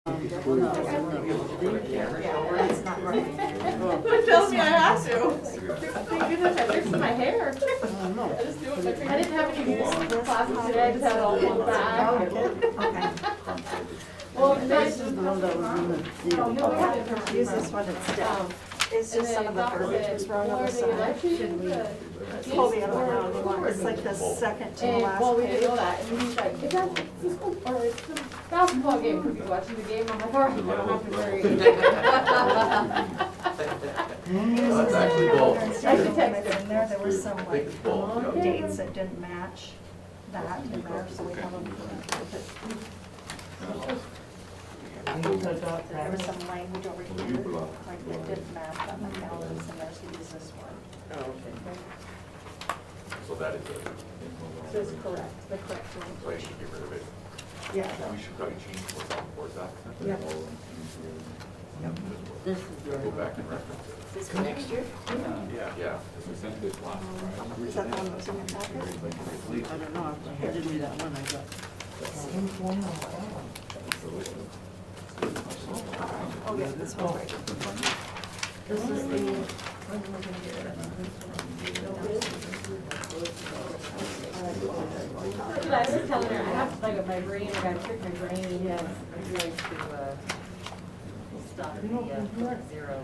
It's not right. It tells me I have to. Thank goodness I fixed my hair. I just do it with my finger. I didn't have any use classes today, I just had it all in one bag. Okay. Well, This is the one that was in the deal. Okay, use this one instead. It's just some of the verbiage was wrong on the side. Should we pull the other one out if you want? It's like the second to the And, last well, we didn't page. know that, and he's like, it's a physical, or it's a basketball game, because he's watching the game, I'm like, all right, I don't have to worry. That's actually both. Instead of in there, there were some I think like it's both, yeah. dates that didn't match that in there, so we have them. There was some language over here, like that didn't match on the calendars, and there's this one. So that is it. This is correct, the correct one. So I should get rid of it. Yeah. We should probably change what's on board that. Yep. This is Go the, back and reference it. This for next year? Yeah, because we sent this last Friday. Is that the one that was in your packet? I don't know, if you did me that one, I got. Oh, yeah, this one's right. This is the, Dude, I was telling her, I have like my brain, I gotta trick my brain. Yes, I'd like to, stop the, zero.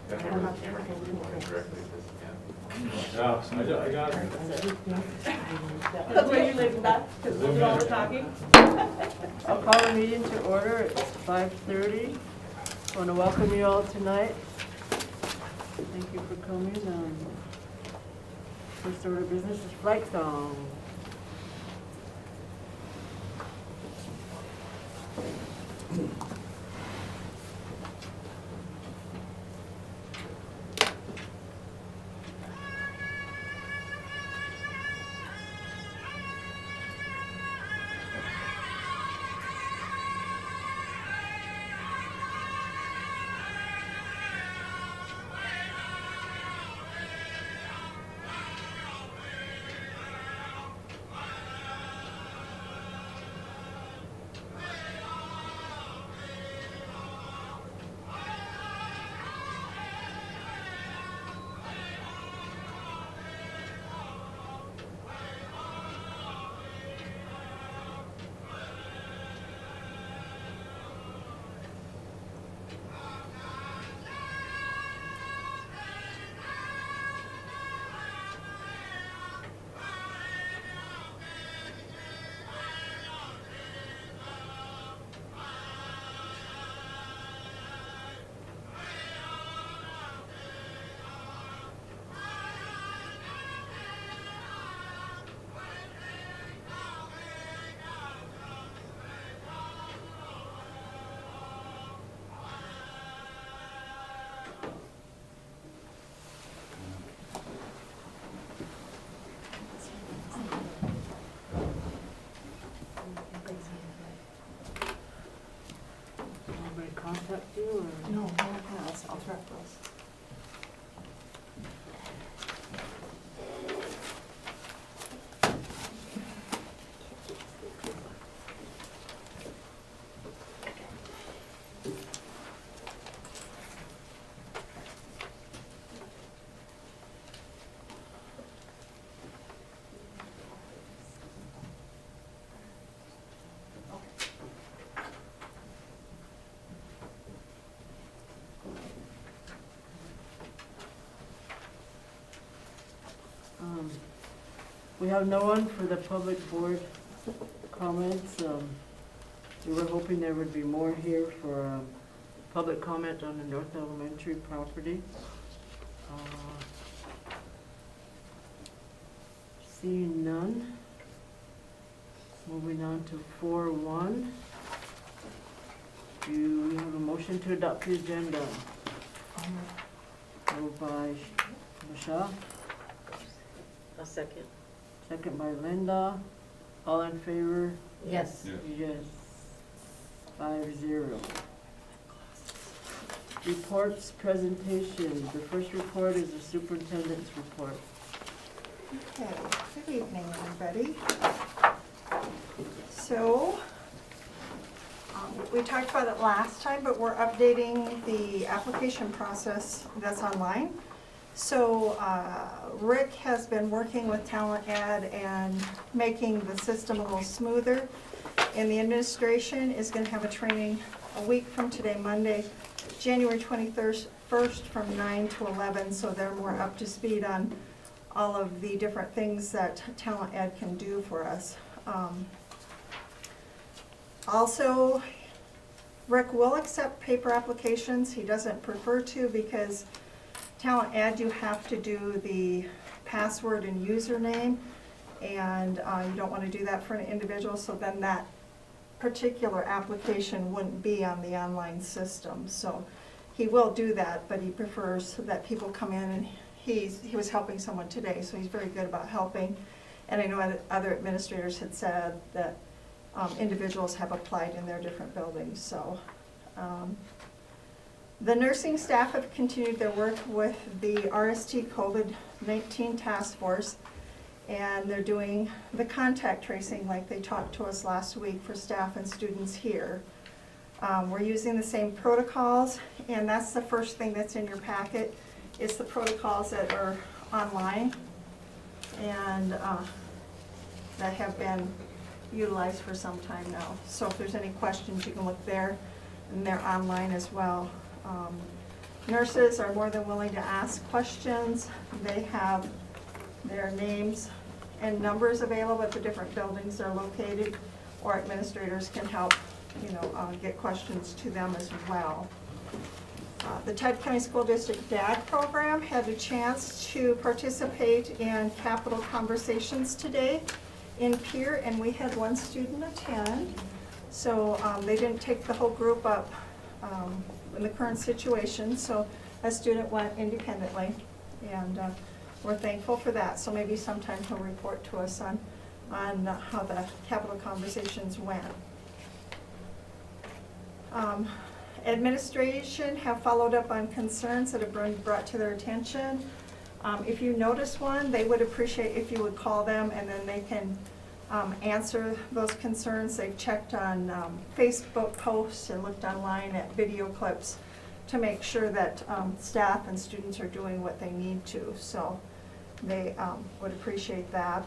That camera can be pointed directly at this again. Yeah, I got it. That's why you live back, because we'll do all the talking. I'll call the meeting to order, it's 5:30. I want to welcome you all tonight. Thank you for coming. First order of business is flight song. Anybody contact you or? No, I'll track those. We have no one for the public board comments. We were hoping there would be more here for public comment on the North Elementary property. Seeing none. Moving on to 4.1. Do we have a motion to adopt the agenda? Moved by Michelle. A second. Second by Linda. All in favor? Yes. Yes. 5-0. Reports, presentations. The first report is the superintendent's report. Okay, good evening, everybody. So, we talked about it last time, but we're updating the application process that's online. So Rick has been working with Talent Ed and making the system a little smoother. And the administration is going to have a training a week from today, Monday, January 21st, from 9 to 11, so they're more up to speed on all of the different things that Talent Ed can do for us. Also, Rick will accept paper applications. He doesn't prefer to because Talent Ed, you have to do the password and username, and you don't want to do that for an individual, so then that particular application wouldn't be on the online system. So he will do that, but he prefers that people come in, and he was helping someone today, so he's very good about helping. And I know other administrators had said that individuals have applied in their different buildings. So the nursing staff have continued their work with the RST COVID-19 task force, and they're doing the contact tracing like they talked to us last week for staff and students here. We're using the same protocols, and that's the first thing that's in your packet. It's the protocols that are online and that have been utilized for some time now. So if there's any questions, you can look there, and they're online as well. Nurses are more than willing to ask questions. They have their names and numbers available at the different buildings they're located, or administrators can help, get questions to them as well. The Todd County School District DAG program had a chance to participate in Capital Conversations today in Pierre, and we had one student attend. So they didn't take the whole group up in the current situation, so a student went independently, and we're thankful for that. So maybe sometime he'll report to us on how the Capital Conversations went. Administration have followed up on concerns that have been brought to their attention. If you notice one, they would appreciate if you would call them, and then they can answer those concerns. They've checked on Facebook posts and looked online at video clips to make sure that staff and students are doing what they need to. So they would appreciate that.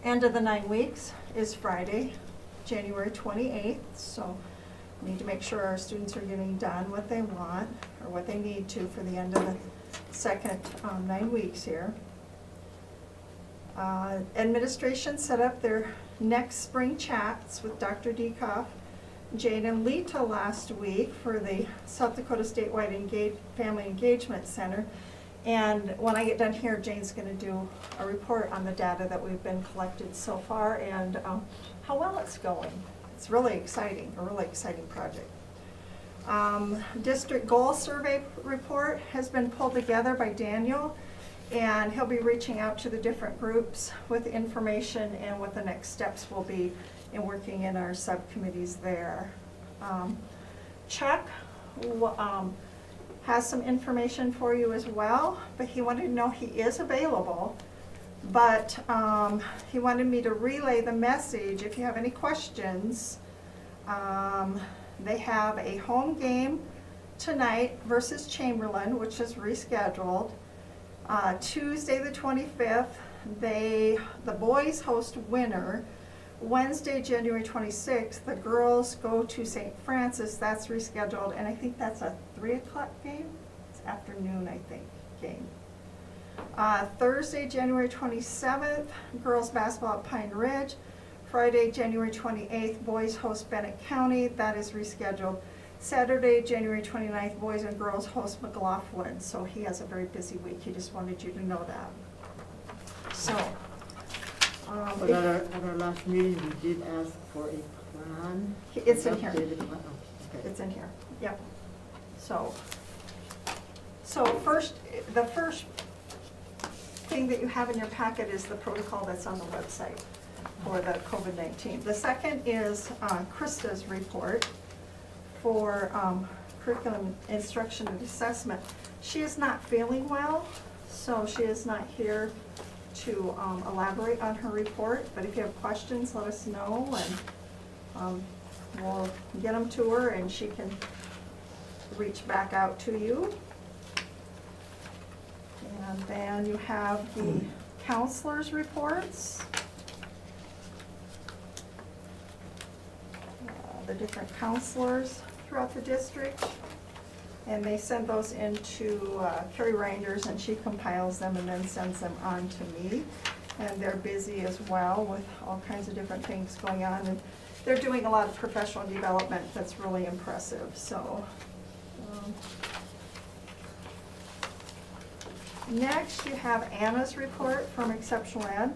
End of the 9 weeks is Friday, January 28th. So we need to make sure our students are getting done what they want or what they need to for the end of the second 9 weeks here. Administration set up their next spring chats with Dr. Dekoff, Jane, and Lita last week for the South Dakota Statewide Family Engagement Center. And when I get done here, Jane's going to do a report on the data that we've been collected so far and how well it's going. It's really exciting, a really exciting project. District goal survey report has been pulled together by Daniel, and he'll be reaching out to the different groups with information and what the next steps will be in working in our subcommittees there. Chuck has some information for you as well, but he wanted to know he is available, but he wanted me to relay the message if you have any questions. They have a home game tonight versus Chamberlain, which is rescheduled. Tuesday the 25th, the boys host Winter. Wednesday, January 26th, the girls go to St. Francis. That's rescheduled, and I think that's a 3 o'clock game. It's afternoon, I think, game. Thursday, January 27th, girls basketball at Pine Ridge. Friday, January 28th, boys host Bennett County. That is rescheduled. Saturday, January 29th, boys and girls host McLaughlin. So he has a very busy week. He just wanted you to know that. So. But at our last meeting, we did ask for a plan. It's in here. Updated plan. Oh, okay. It's in here. Yep. So the first thing that you have in your packet is the protocol that's on the website for the COVID-19. The second is Krista's report for curriculum instruction and assessment. She is not feeling well, so she is not here to elaborate on her report, but if you have questions, let us know, and we'll get them to her and she can reach back out to you. And then you have the counselors' reports. The different counselors throughout the district. And they send those into Carrie Reinders, and she compiles them and then sends them on to me. And they're busy as well with all kinds of different things going on. And they're doing a lot of professional development that's really impressive. So next you have Anna's report from Exceptional Ed.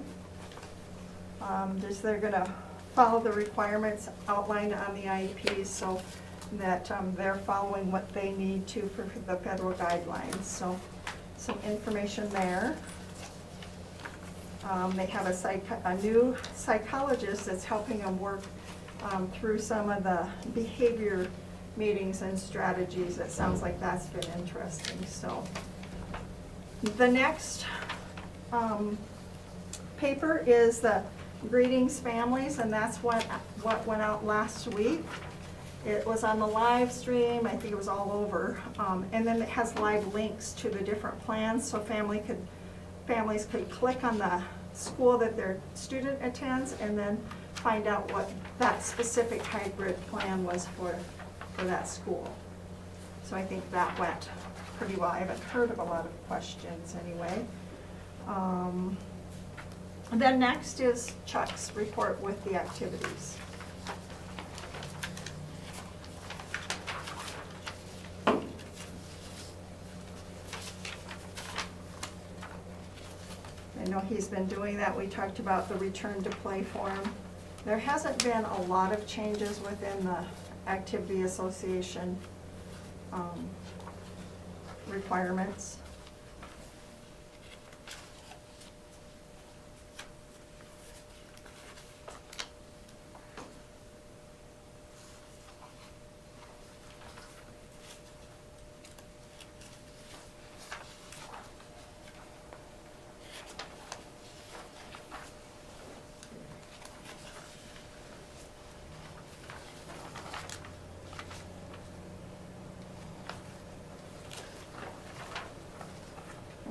They're gonna follow the requirements outlined on the IEPs so that they're following what they need to for the federal guidelines. So some information there. They have a new psychologist that's helping them work through some of the behavior meetings and strategies. It sounds like that's been interesting. So the next paper is the Greetings Families, and that's what went out last week. It was on the live stream, I think it was all over, and then it has live links to the different plans, so families could click on the school that their student attends and then find out what that specific hybrid plan was for that school. So I think that went pretty well. I haven't heard of a lot of questions anyway. Then next is Chuck's report with the activities. I know he's been doing that. We talked about the return to play form. There hasn't been a lot of changes within the Activity Association requirements.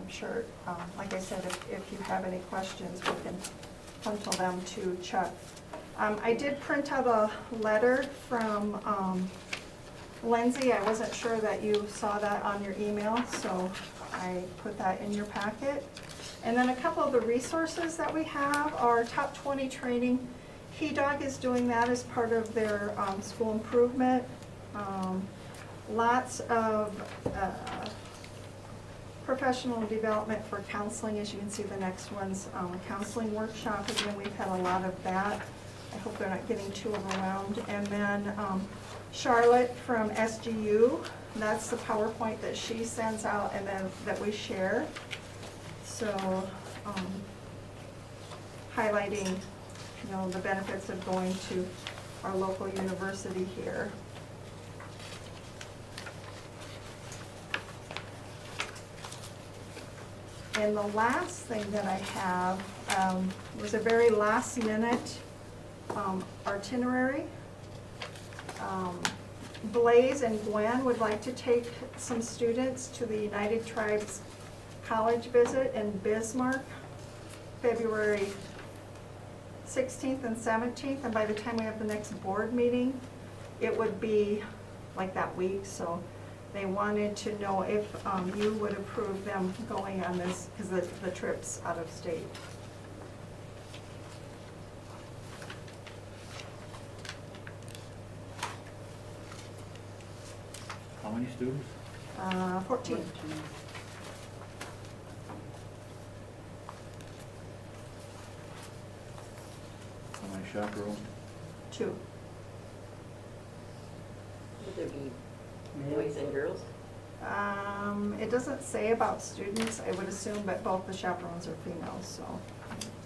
Sure, like I said, if you have any questions, we can come to them to Chuck. I did print out a letter from Lindsay. I wasn't sure that you saw that on your email, so I put that in your packet. And then a couple of the resources that we have are Top 20 training. KeyDog is doing that as part of their school improvement. Lots of professional development for counseling. As you can see, the next one's counseling workshop. Again, we've had a lot of that. I hope they're not getting too overwhelmed. And then Charlotte from SGU, that's the PowerPoint that she sends out and then that we share. So highlighting, the benefits of going to our local university here. And the last thing that I have was a very last minute itinerary. Blaze and Gwen would like to take some students to the United Tribes College visit in Bismarck, February 16th and 17th, and by the time we have the next board meeting, it would be like that week. So they wanted to know if you would approve them going on this, because the trip's out of state. How many students? 14. How many chaperones? 2. Would there be boys and girls? It doesn't say about students, I would assume, but both the chaperones are females, so.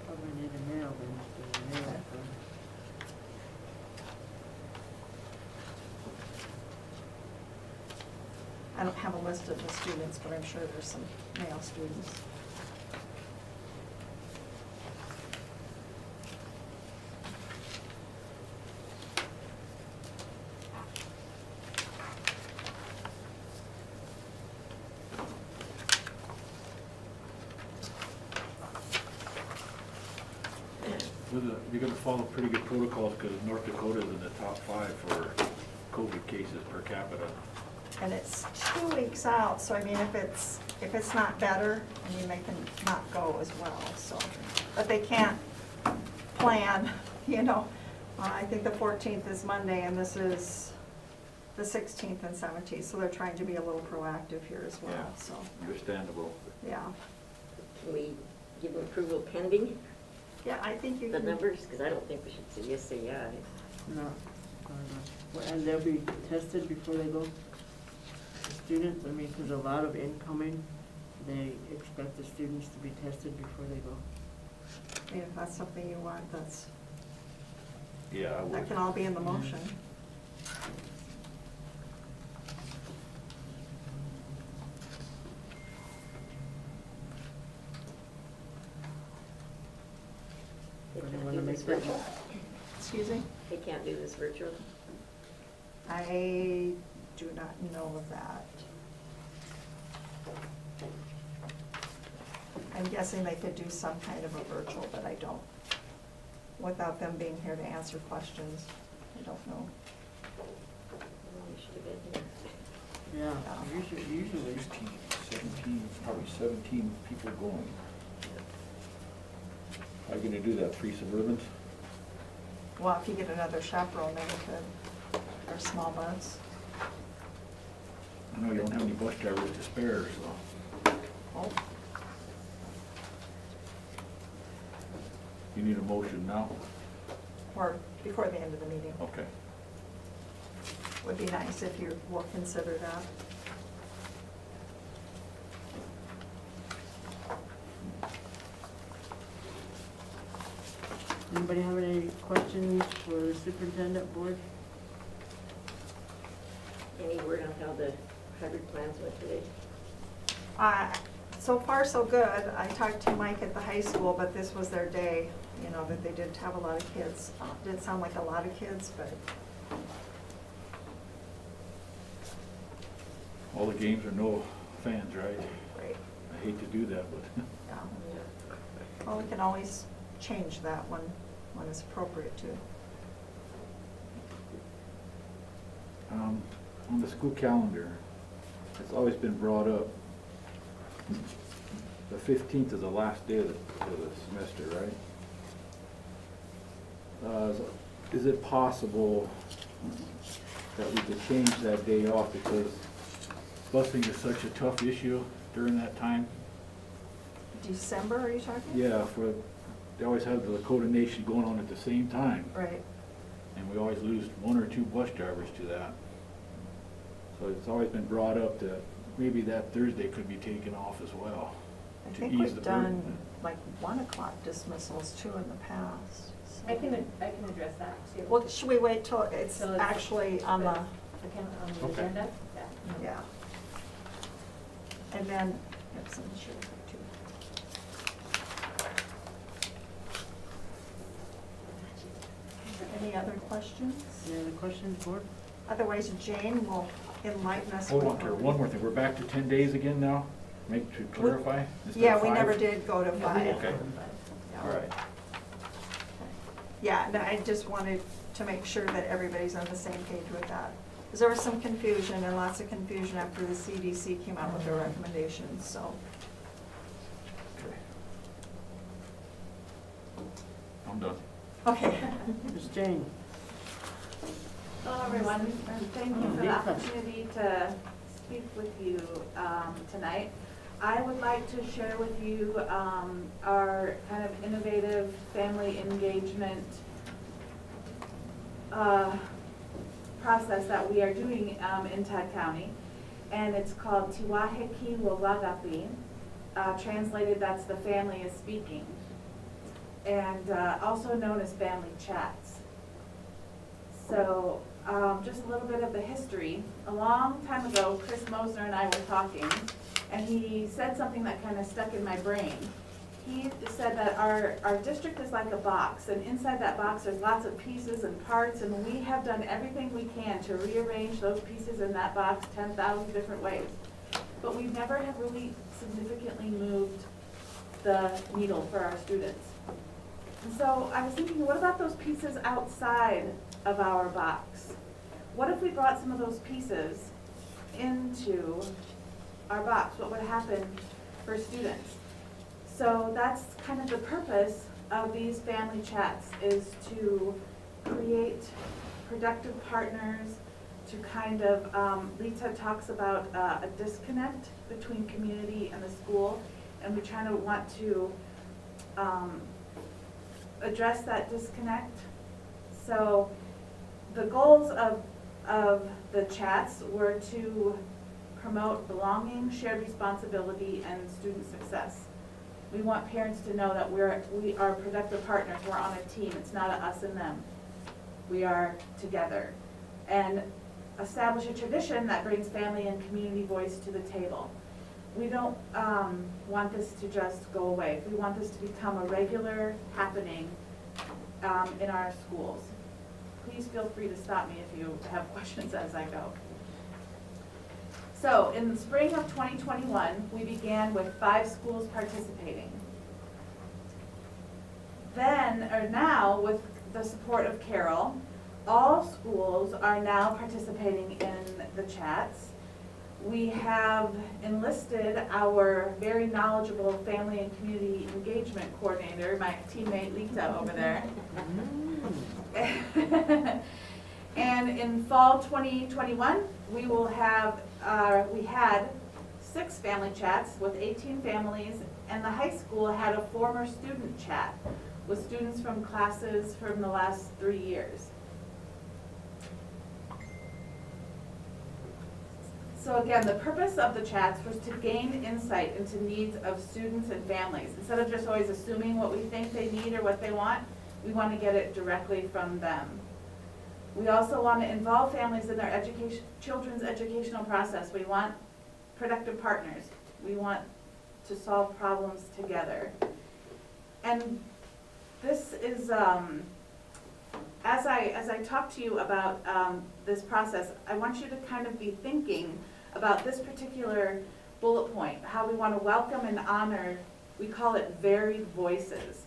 Probably need a male, then if there's a male. I don't have a list of the students, but I'm sure there's some male students. You're gonna follow pretty good protocols, because North Dakota's in the top 5 for COVID cases per capita. And it's 2 weeks out, so I mean, if it's not better, I mean, they can not go as well, so. But they can't plan, you know. I think the 14th is Monday, and this is the 16th and 17th, so they're trying to be a little proactive here as well, Yeah. so, Understandable. yeah. Can we give them approval pending Yeah, I think you the can. numbers? Because I don't think we should say yes, say yeah. No. And they'll be tested before they go? Students, I mean, because a lot of incoming, they expect the students to be tested before they go. I mean, if that's something you want, that's, Yeah, I that would. can all be in the motion. They Or do you can't wanna do make this that virtual? Excuse me? They can't do this virtual? I do not know of that. I'm guessing they could do some kind of a virtual, but I don't, without them being here to answer questions, I don't know. We should have been here. Yeah, usually. 16, 17, probably 17 people going. How are you gonna do that, 3 Suburbans? Well, if you get another chaperone, then we could, or small bus. I know you don't have any bus drivers to spare, so Oh, you need a motion now? or before the end of the meeting. Okay. Would be nice if you will consider that. Anybody have any questions for the superintendent board? Any word on how the hybrid plans went today? So far, so good. I talked to Mike at the high school, but this was their day, you know, that they did have a lot of kids. Didn't sound like a lot of kids, but All the games are no fans, right? great. I hate to do that, but Yeah. Well, we can always change that when it's appropriate to. on the school calendar, it's always been brought up. The 15th is the last day of the semester, right? Is it possible that we could change that day off, because busing is such a tough issue during that time? December, are you talking? Yeah, they always have the Dakota Nation going on at the same time, Right. and we always lose 1 or 2 bus drivers to that. So it's always been brought up that maybe that Thursday could be taken off as well, I to think ease we've the done burden. like 1 o'clock dismissals too in the past. so. I can address that too. Well, should we wait till it's Till it's- actually on the, On the Okay. agenda? Yeah. yeah. And then, that's an issue too. Any other questions? Any other questions, board? Otherwise, Jane will enlighten us. Hold with on, her- Carol, one more thing, we're back to 10 days again now? To clarify? instead Yeah, of we 5? never did go to No, we 5. didn't. Okay. Yeah. All right. Yeah, and I just wanted to make sure that everybody's on the same page with that. Because there was some confusion and lots of confusion after the CDC came out with their recommendations, so. Okay. I'm done. Okay. Ms. Jane? Hello, everyone, and thank you for the opportunity to speak with you tonight. I would like to share with you our kind of innovative family engagement process that we are doing in Todd County. And it's called Tiwahiki Wawagapi. Translated, that's the family is speaking. And also known as family chats. So just a little bit of the history. A long time ago, Chris Mosner and I were talking, and he said something that kind of stuck in my brain. He said that our district is like a box, and inside that box there's lots of pieces and parts, and we have done everything we can to rearrange those pieces in that box 10,000 different ways. But we never have really significantly moved the needle for our students. So I was thinking, what about those pieces outside of our box? What if we brought some of those pieces into our box? What would happen for students? So that's kind of the purpose of these family chats, is to create productive partners, to kind of, Lita talks about a disconnect between community and the school, and we try to want to address that disconnect. So the goals of the chats were to promote belonging, shared responsibility, and student success. We want parents to know that we are productive partners, we're on a team, it's not a us and them. We are together. And establish a tradition that brings family and community voice to the table. We don't want this to just go away. We want this to become a regular happening in our schools. Please feel free to stop me if you have questions as I go. So in the spring of 2021, we began with 5 schools participating. Now, with the support of Carol, all schools are now participating in the chats. We have enlisted our very knowledgeable family and community engagement coordinator, my teammate Lita over there. And in fall 2021, we will have, we had 6 family chats with 18 families, and the high school had a former student chat with students from classes from the last 3 years. So again, the purpose of the chats was to gain insight into needs of students and families. Instead of just always assuming what we think they need or what they want, we want to get it directly from them. We also want to involve families in their children's educational process. We want productive partners. We want to solve problems together. And this is, as I talk to you about this process, I want you to kind of be thinking about this particular bullet point, how we want to welcome and honor, we call it varied voices.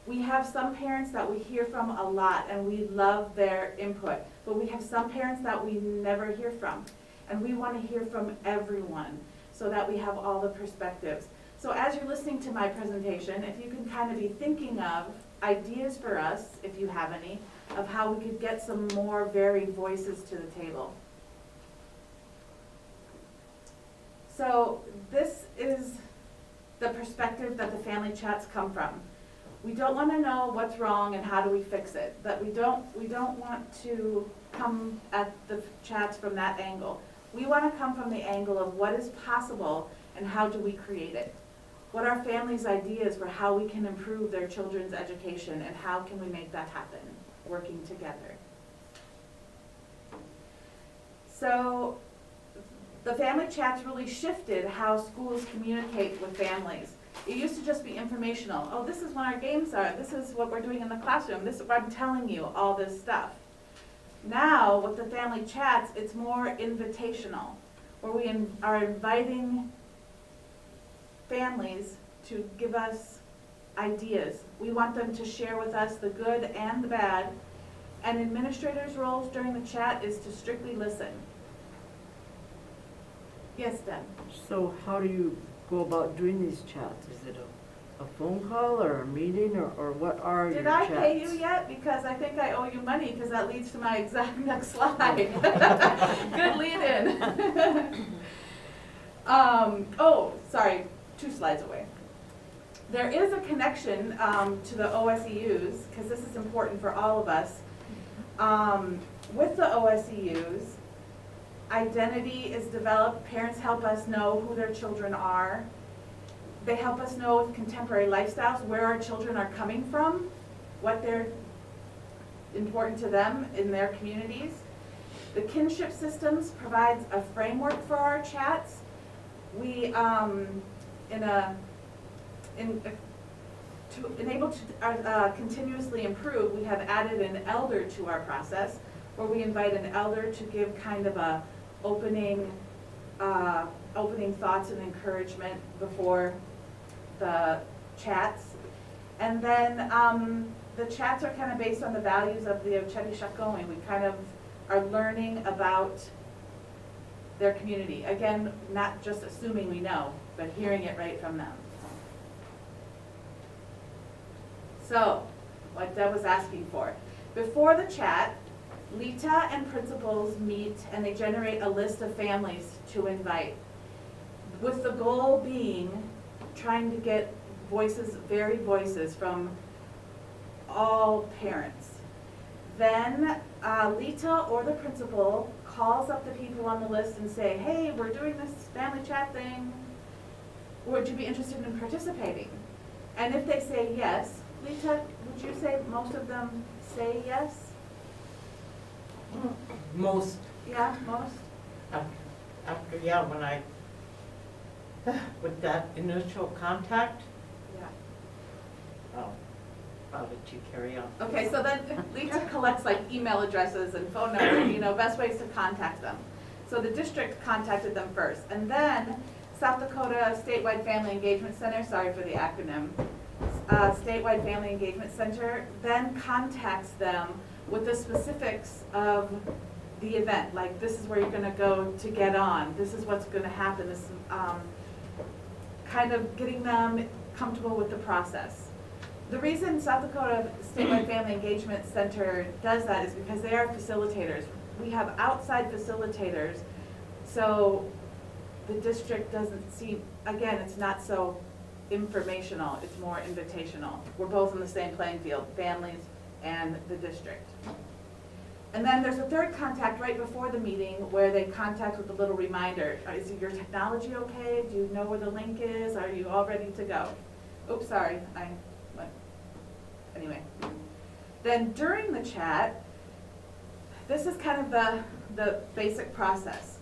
We have some parents that we hear from a lot and we love their input, but we have some parents that we never hear from. And we want to hear from everyone so that we have all the perspectives. So as you're listening to my presentation, if you can kind of be thinking of ideas for us, if you have any, of how we could get some more varied voices to the table. So this is the perspective that the family chats come from. We don't want to know what's wrong and how do we fix it. That we don't want to come at the chats from that angle. We want to come from the angle of what is possible and how do we create it. What are families' ideas for how we can improve their children's education and how can we make that happen, working together. So the family chats really shifted how schools communicate with families. It used to just be informational. Oh, this is when our games are. This is what we're doing in the classroom. This is what I'm telling you, all this stuff. Now, with the family chats, it's more invitational, where we are inviting families to give us ideas. We want them to share with us the good and the bad. And administrators' roles during the chat is to strictly listen. Yes, Deb? So how do you go about doing these chats? Is it a phone call or a meeting or what are your Did chats? I pay you yet? Because I think I owe you money because that leads to my exact next slide. Good lead in. Oh, sorry, 2 slides away. There is a connection to the OSEUs, because this is important for all of us. With the OSEUs, identity is developed. Parents help us know who their children are. They help us know with contemporary lifestyles where our children are coming from, what they're important to them in their communities. The kinship systems provides a framework for our chats. We, to enable to continuously improve, we have added an elder to our process, where we invite an elder to give kind of a opening thoughts and encouragement before the chats. And then the chats are kind of based on the values of the Ocheti Shakoni. We kind of are learning about their community. Again, not just assuming we know, but hearing it right from them. So, what Deb was asking for. Before the chat, Lita and principals meet and they generate a list of families to invite, with the goal being trying to get voices, varied voices from all parents. Then Lita or the principal calls up the people on the list and say, hey, we're doing this family chat thing. Would you be interested in participating? And if they say yes, Lita, would you say most of them say yes? Most, Yeah, most? after, yeah, when I, with that initial contact, Yeah. oh, I'll let you carry on. Okay, so then Lita collects like email addresses and phone numbers, you know, best ways to contact them. So the district contacted them first. And then South Dakota Statewide Family Engagement Center, sorry for the acronym, Statewide Family Engagement Center then contacts them with the specifics of the event. Like, this is where you're gonna go to get on. This is what's gonna happen. This kind of getting them comfortable with the process. The reason South Dakota Statewide Family Engagement Center does that is because they are facilitators. We have outside facilitators, so the district doesn't see, again, it's not so informational, it's more invitational. We're both in the same playing field, families and the district. And then there's a third contact right before the meeting where they contact with a little reminder. Is your technology okay? Do you know where the link is? Are you all ready to go? Oops, sorry, I went. Anyway. Then during the chat, this is kind of the basic process.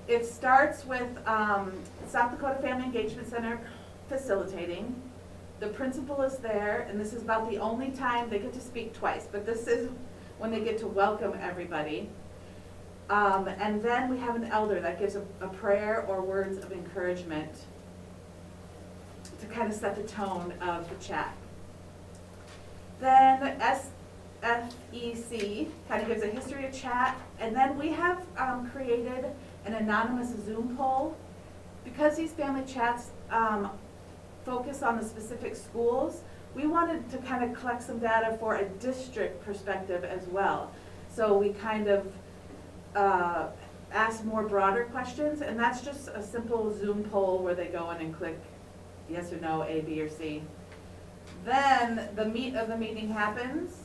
It starts with South Dakota Family Engagement Center facilitating. The principal is there, and this is about the only time they get to speak twice, but this is when they get to welcome everybody. And then we have an elder that gives a prayer or words of encouragement to kind of set the tone of the chat. Then SFEC kind of gives a history of chat, and then we have created an anonymous Zoom poll. Because these family chats focus on the specific schools, we wanted to kind of collect some data for a district perspective as well. So we kind of asked more broader questions, and that's just a simple Zoom poll where they go in and click yes or no, A, B, or C. Then the meat of the meeting happens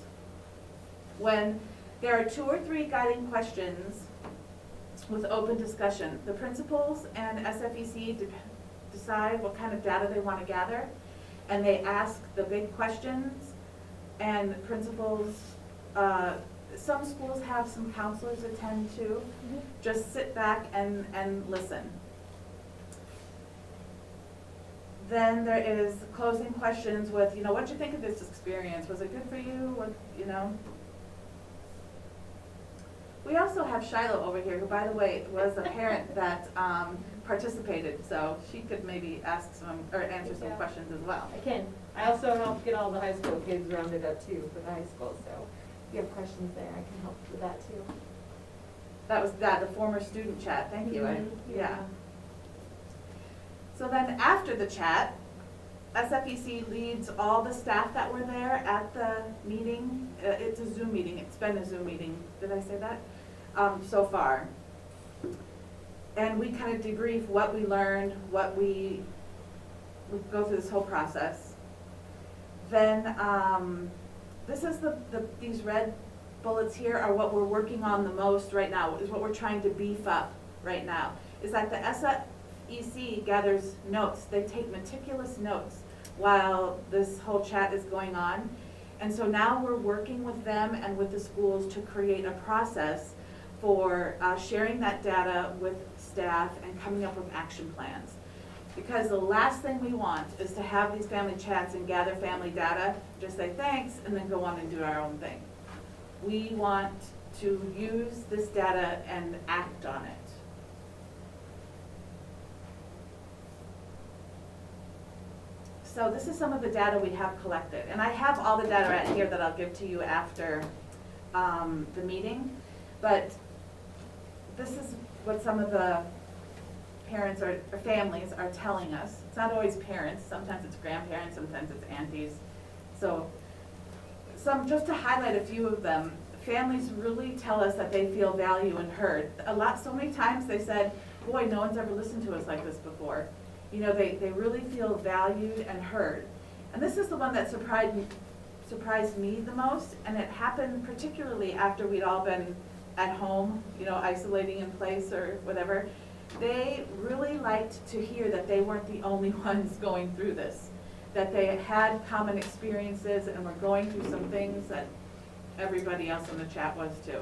when there are 2 or 3 guiding questions with open discussion. The principals and SFEC decide what kind of data they want to gather, and they ask the big questions, and principals, some schools have some counselors attend too. Just sit back and listen. Then there is closing questions with, you know, what did you think of this experience? Was it good for you? What, you know? We also have Shiloh over here, who, by the way, was a parent that participated, so she could maybe ask some, or answer some questions as well. I can. I also help get all the high school kids rounded up too for the high school, so if you have questions there, I can help with that too. That was the former student chat, thank you. Yeah. So then after the chat, SFEC leads all the staff that were there at the meeting. It's a Zoom meeting, it's been a Zoom meeting, did I say that? So far. And we kind of debrief what we learned, we go through this whole process. Then this is these red bullets here are what we're working on the most right now, is what we're trying to beef up right now, is that the SFEC gathers notes. They take meticulous notes while this whole chat is going on. And so now we're working with them and with the schools to create a process for sharing that data with staff and coming up with action plans. Because the last thing we want is to have these family chats and gather family data, just say thanks, and then go on and do our own thing. We want to use this data and act on it. So this is some of the data we have collected. And I have all the data right here that I'll give to you after the meeting. But this is what some of the parents or families are telling us. It's not always parents, sometimes it's grandparents, sometimes it's aunties. So just to highlight a few of them, families really tell us that they feel valued and heard. So many times they said, boy, no one's ever listened to us like this before. You know, they really feel valued and heard. And this is the one that surprised me the most, and it happened particularly after we'd all been at home, you know, isolating in place or whatever. They really liked to hear that they weren't the only ones going through this, that they had common experiences and were going through some things that everybody else in the chat was too.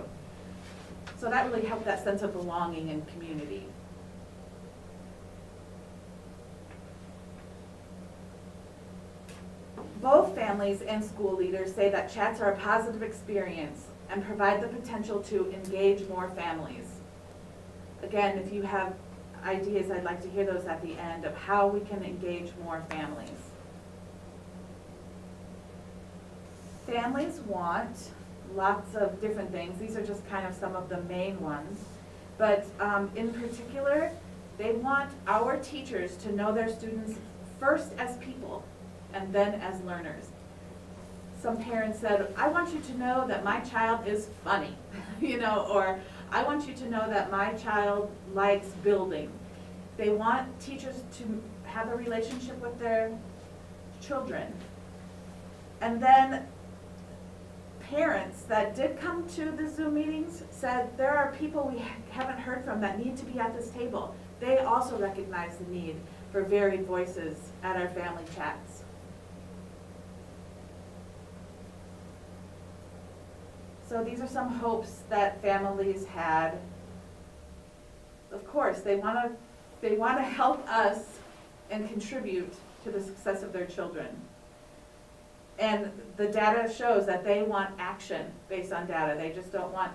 So that really helped that sense of belonging and community. Both families and school leaders say that chats are a positive experience and provide the potential to engage more families. Again, if you have ideas, I'd like to hear those at the end of how we can engage more families. Families want lots of different things. These are just kind of some of the main ones. But in particular, they want our teachers to know their students first as people and then as learners. Some parents said, I want you to know that my child is funny, you know, or I want you to know that my child likes building. They want teachers to have a relationship with their children. And then parents that did come to the Zoom meetings said there are people we haven't heard from that need to be at this table. They also recognize the need for varied voices at our family chats. So these are some hopes that families had. Of course, they want to help us and contribute to the success of their children. And the data shows that they want action based on data. They just don't want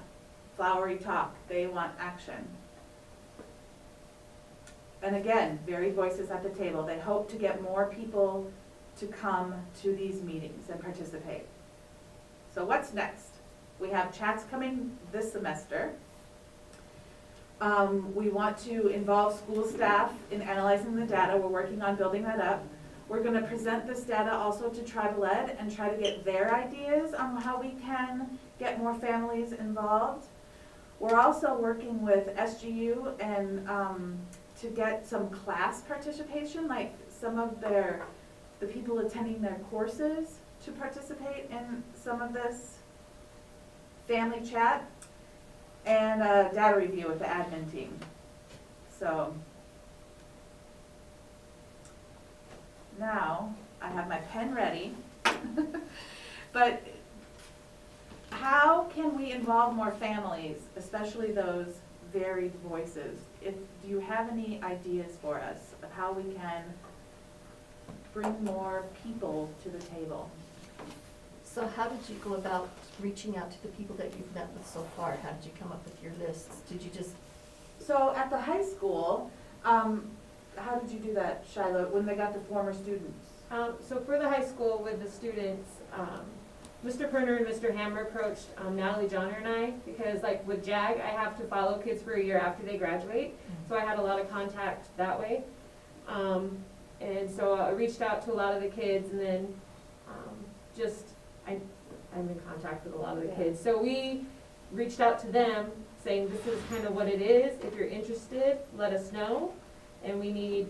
flowery talk. They want action. And again, varied voices at the table. They hope to get more people to come to these meetings and participate. So what's next? We have chats coming this semester. We want to involve school staff in analyzing the data. We're working on building that up. We're going to present this data also to Tribal Ed and try to get their ideas on how we can get more families involved. We're also working with SGU and to get some class participation, like some of the people attending their courses to participate in some of this family chat, and a data review with the admin team. So now I have my pen ready. But how can we involve more families, especially those varied voices? Do you have any ideas for us of how we can bring more people to the table? So how did you go about reaching out to the people that you've met with so far? How did you come up with your lists? Did you just? So at the high school, how did you do that, Shiloh, when they got the former students? So for the high school with the students, Mr. Perner and Mr. Hammer approached Natalie Johnner and I, because like with JAG, I have to follow kids for a year after they graduate. So I had a lot of contact that way. And so I reached out to a lot of the kids, and then I'm in contact with a lot of the kids. So we reached out to them saying, this is kind of what it is. If you're interested, let us know. And we need,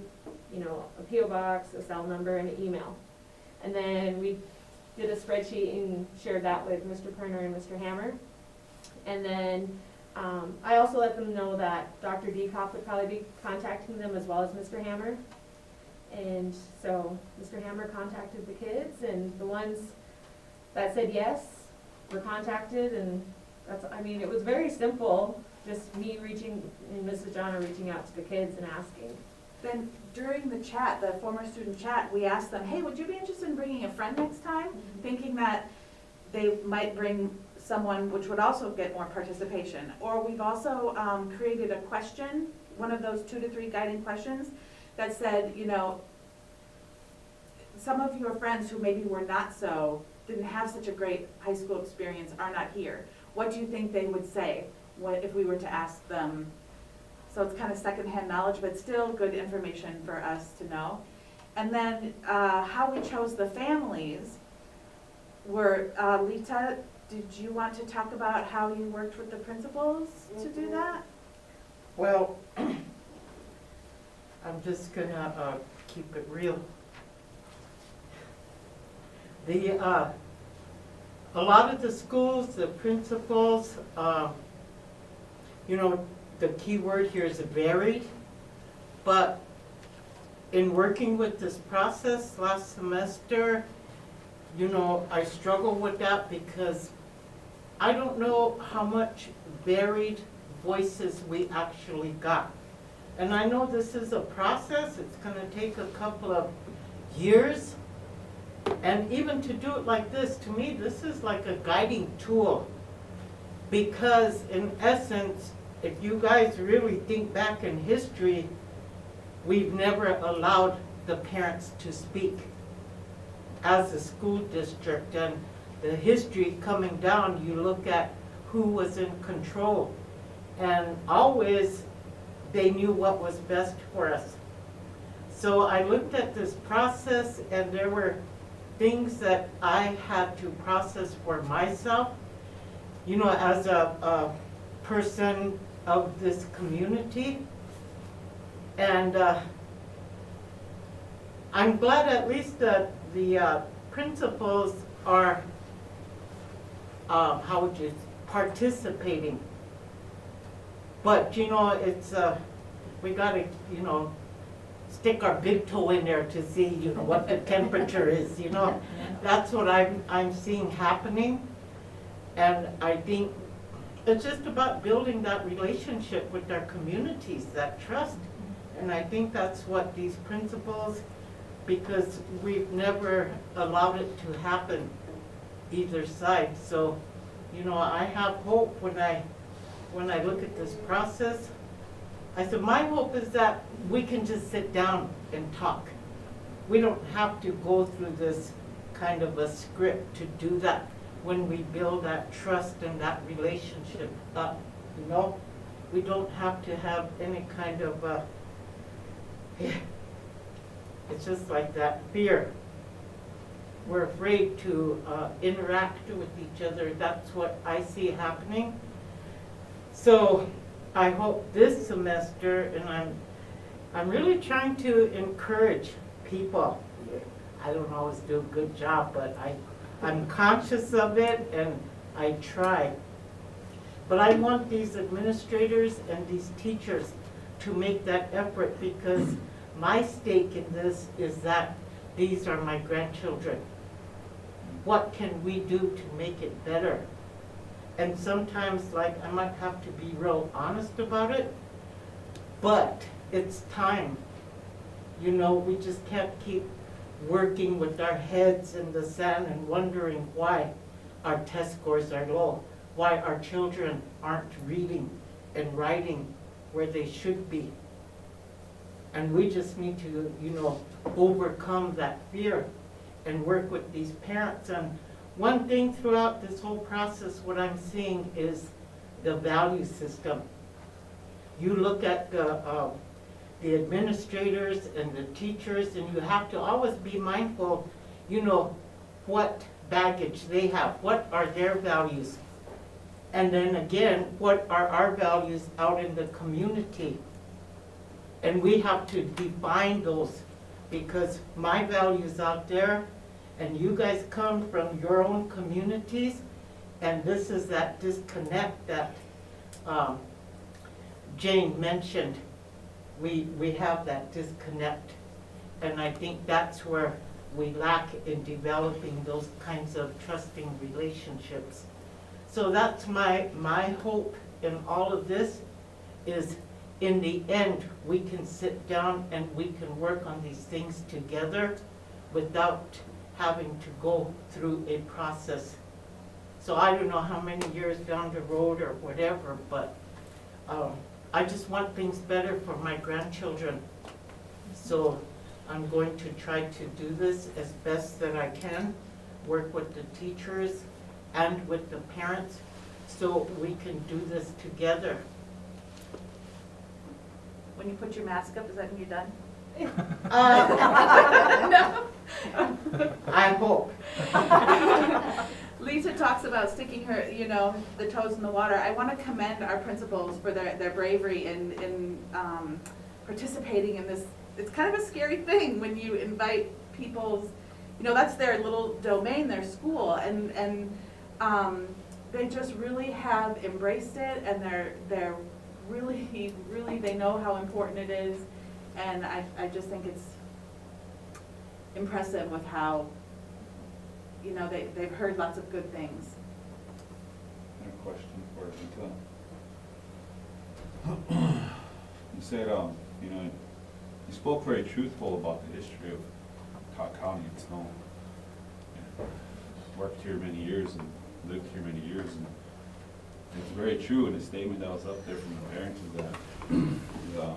you know, a P.O. box, a cell number, and an email. And then we did a spreadsheet and shared that with Mr. Perner and Mr. Hammer. And then I also let them know that Dr. Dekoff would probably be contacting them as well as Mr. Hammer. And so Mr. Hammer contacted the kids, and the ones that said yes were contacted, and it was very simple, just me reaching, and Mrs. Johnner reaching out to the kids and asking. Then during the chat, the former student chat, we asked them, hey, would you be interested in bringing a friend next time? Thinking that they might bring someone which would also get more participation. Or we've also created a question, one of those 2 to 3 guiding questions that said, you know, some of your friends who maybe were not so, didn't have such a great high school experience are not here. What do you think they would say if we were to ask them? So it's kind of secondhand knowledge, but still good information for us to know. And then how we chose the families were, Lita, did you want to talk about how you worked with the principals to do that? Well, I'm just gonna keep it real. A lot of the schools, the principals, you know, the key word here is varied, but in working with this process last semester, you know, I struggle with that because I don't know how much varied voices we actually got. And I know this is a process, it's gonna take a couple of years. And even to do it like this, to me, this is like a guiding tool. Because in essence, if you guys really think back in history, we've never allowed the parents to speak as a school district. And the history coming down, you look at who was in control. And always, they knew what was best for us. So I looked at this process, and there were things that I had to process for myself, you know, as a person of this community. And I'm glad at least that the principals are, how would you, participating. But, you know, it's, we gotta, you know, stick our big toe in there to see, you know, what the temperature is, you know. That's what I'm seeing happening. And I think it's just about building that relationship with our communities, that trust. And I think that's what these principals, because we've never allowed it to happen either side. So, you know, I have hope when I look at this process. I said, my hope is that we can just sit down and talk. We don't have to go through this kind of a script to do that when we build that trust and that relationship up, you know? We don't have to have any kind of, it's just like that fear. We're afraid to interact with each other. That's what I see happening. So I hope this semester, and I'm really trying to encourage people. I don't always do a good job, but I'm conscious of it and I try. But I want these administrators and these teachers to make that effort, because my stake in this is that these are my grandchildren. What can we do to make it better? And sometimes, like, I might have to be real honest about it, but it's time. You know, we just can't keep working with our heads in the sand and wondering why our test scores are low, why our children aren't reading and writing where they should be. And we just need to, you know, overcome that fear and work with these parents. And one thing throughout this whole process, what I'm seeing is the value system. You look at the administrators and the teachers, and you have to always be mindful, you know, what baggage they have, what are their values. And then again, what are our values out in the community? And we have to define those, because my values out there, and you guys come from your own communities, and this is that disconnect that Jane mentioned. We have that disconnect, and I think that's where we lack in developing those kinds of trusting relationships. So that's my hope in all of this, is in the end we can sit down and we can work on these things together without having to go through a process. So I don't know how many years down the road or whatever, but I just want things better for my grandchildren. So I'm going to try to do this as best that I can, work with the teachers and with the parents, so we can do this together. When you put your mask up, does that mean you're done? I hope. Lisa talks about sticking her, the toes in the water. I want to commend our principals for their bravery in participating in this. It's kind of a scary thing when you invite people's, that's their little domain, their school, and they just really have embraced it, and they're really, really, they know how important it is, and I just think it's impressive with how, they've heard lots of good things. I have a question for Rita. You said, you spoke very truthful about the history of Todd County and Snow. Worked here many years and lived here many years, and it's very true. And the statement that was up there from the parents is that the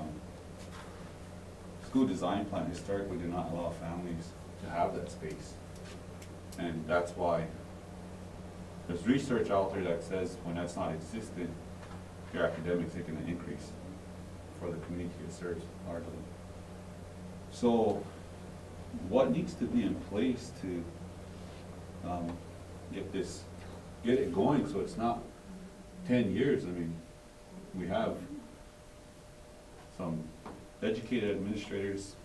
school design plan historically did not allow families to have that space, and that's why there's research out there that says when that's not existent, your academics are going to increase for the community it serves largely. So what needs to be in place to get it going so it's not 10 years? I mean, we have some educated administrators,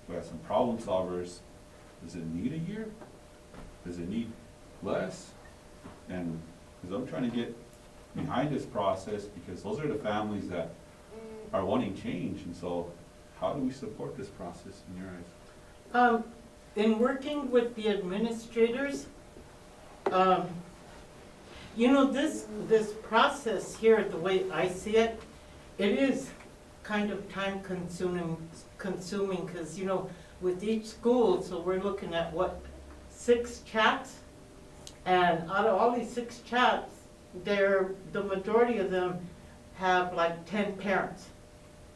we have some problem solvers. Does it need a year? Does it need less? And because I'm trying to get behind this process, because those are the families that are wanting change, and so how do we support this process in your eyes? In working with the administrators, this process here, the way I see it, it is kind of time consuming because, with each school, so we're looking at 6 chats, and out of all these 6 chats, the majority of them have like 10 parents.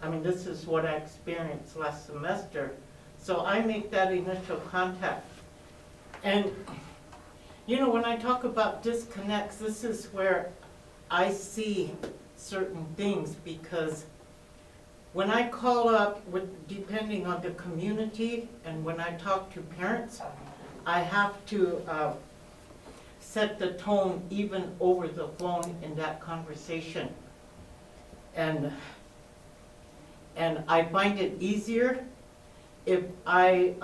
I mean, this is what I experienced last semester. So I make that initial contact. And, when I talk about disconnects, this is where I see certain things, because when I call up, depending on the community, and when I talk to parents, I have to set the tone even over the phone in that conversation. And I find it easier if I'm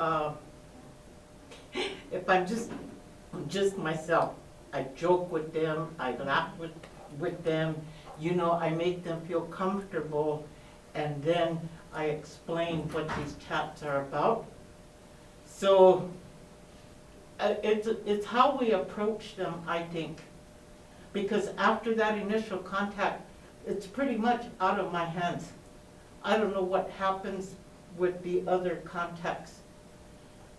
just myself. I joke with them, I laugh with them, I make them feel comfortable, and then I explain what these chats are about. So it's how we approach them, I think, because after that initial contact, it's pretty much out of my hands. I don't know what happens with the other contacts.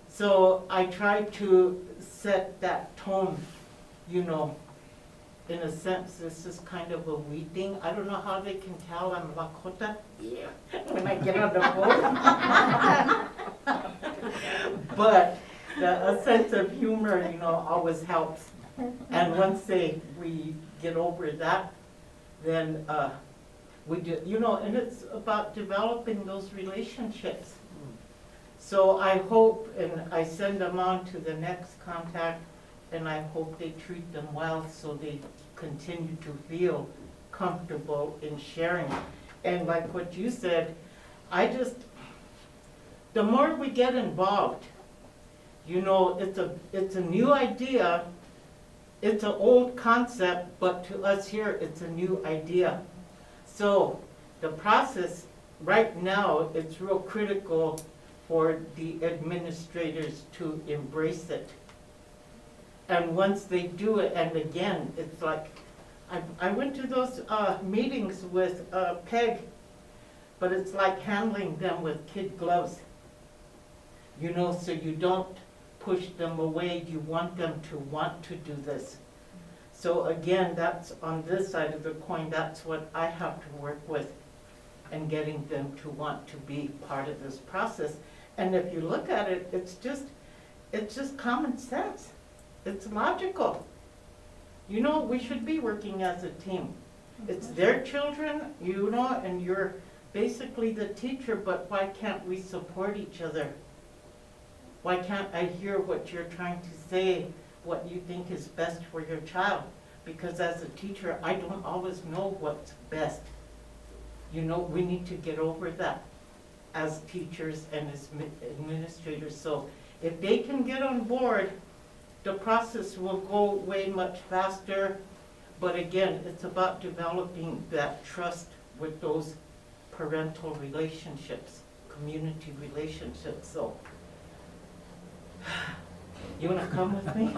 So I try to set that tone, in a sense. This is kind of a we thing. I don't know how they can tell I'm Lakota when I get on the phone. But a sense of humor, always helps. And once we get over that, then we do, and it's about developing those relationships. So I hope, and I send them on to the next contact, and I hope they treat them well so they continue to feel comfortable in sharing. And like what you said, the more we get involved, it's a new idea, it's an old concept, but to us here, it's a new idea. So the process right now, it's real critical for the administrators to embrace it. And once they do it, and again, it's like, I went to those meetings with Peg, but it's like handling them with kid gloves. So you don't push them away, you want them to want to do this. So again, that's on this side of the coin, that's what I have to work with, and getting them to want to be part of this process. And if you look at it, it's just common sense. It's logical. You know, we should be working as a team. It's their children, you know, and you're basically the teacher, but why can't we support each other? Why can't I hear what you're trying to say, what you think is best for your child? Because as a teacher, I don't always know what's best. You know, we need to get over that as teachers and as administrators. So if they can get on board, the process will go way much faster. But again, it's about developing that trust with those parental relationships, community relationships. So, you want to come with me?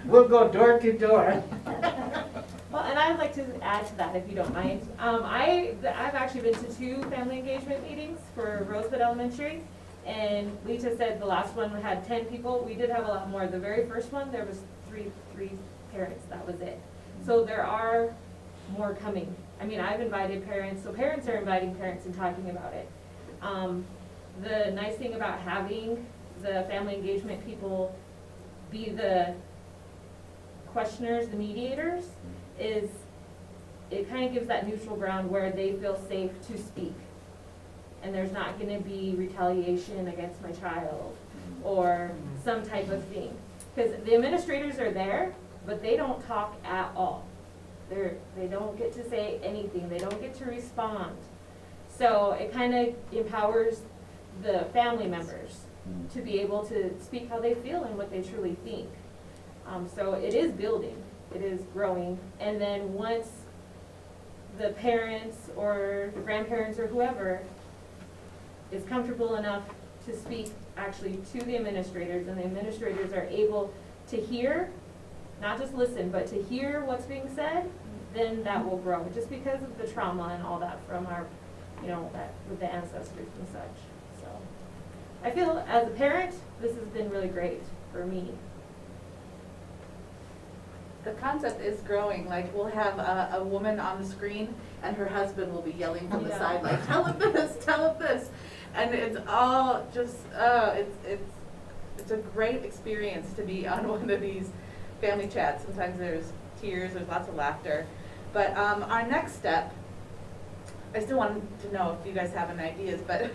We'll go door to door. Well, and I'd like to add to that, if you don't mind. I've actually been to 2 family engagement meetings for Rosebud Elementary, and Lita said the last one had 10 people. We did have a lot more. The very first one, there was three parents, that was it. So there are more coming. I mean, I've invited parents, so parents are inviting parents and talking about it. The nice thing about having the family engagement people be the questioners, the mediators, is it kind of gives that neutral ground where they feel safe to speak. And there's not gonna be retaliation against my child or some type of thing. Because the administrators are there, but they don't talk at all. They don't get to say anything. They don't get to respond. So it kind of empowers the family members to be able to speak how they feel and what they truly think. So it is building, it is growing. And then once the parents or the grandparents or whoever is comfortable enough to speak actually to the administrators, and the administrators are able to hear, not just listen, but to hear what's being said, then that will grow, just because of the trauma and all that from our, you know, that with the ancestors and such. So I feel as a parent, this has been really great for me. The concept is growing. Like, we'll have a woman on the screen and her husband will be yelling from the Yeah. side, like, tell him this, tell him this. And it's all just, it's a great experience to be on one of these family chats. Sometimes there's tears, there's lots of laughter. But our next step, I still want to know if you guys have any ideas, but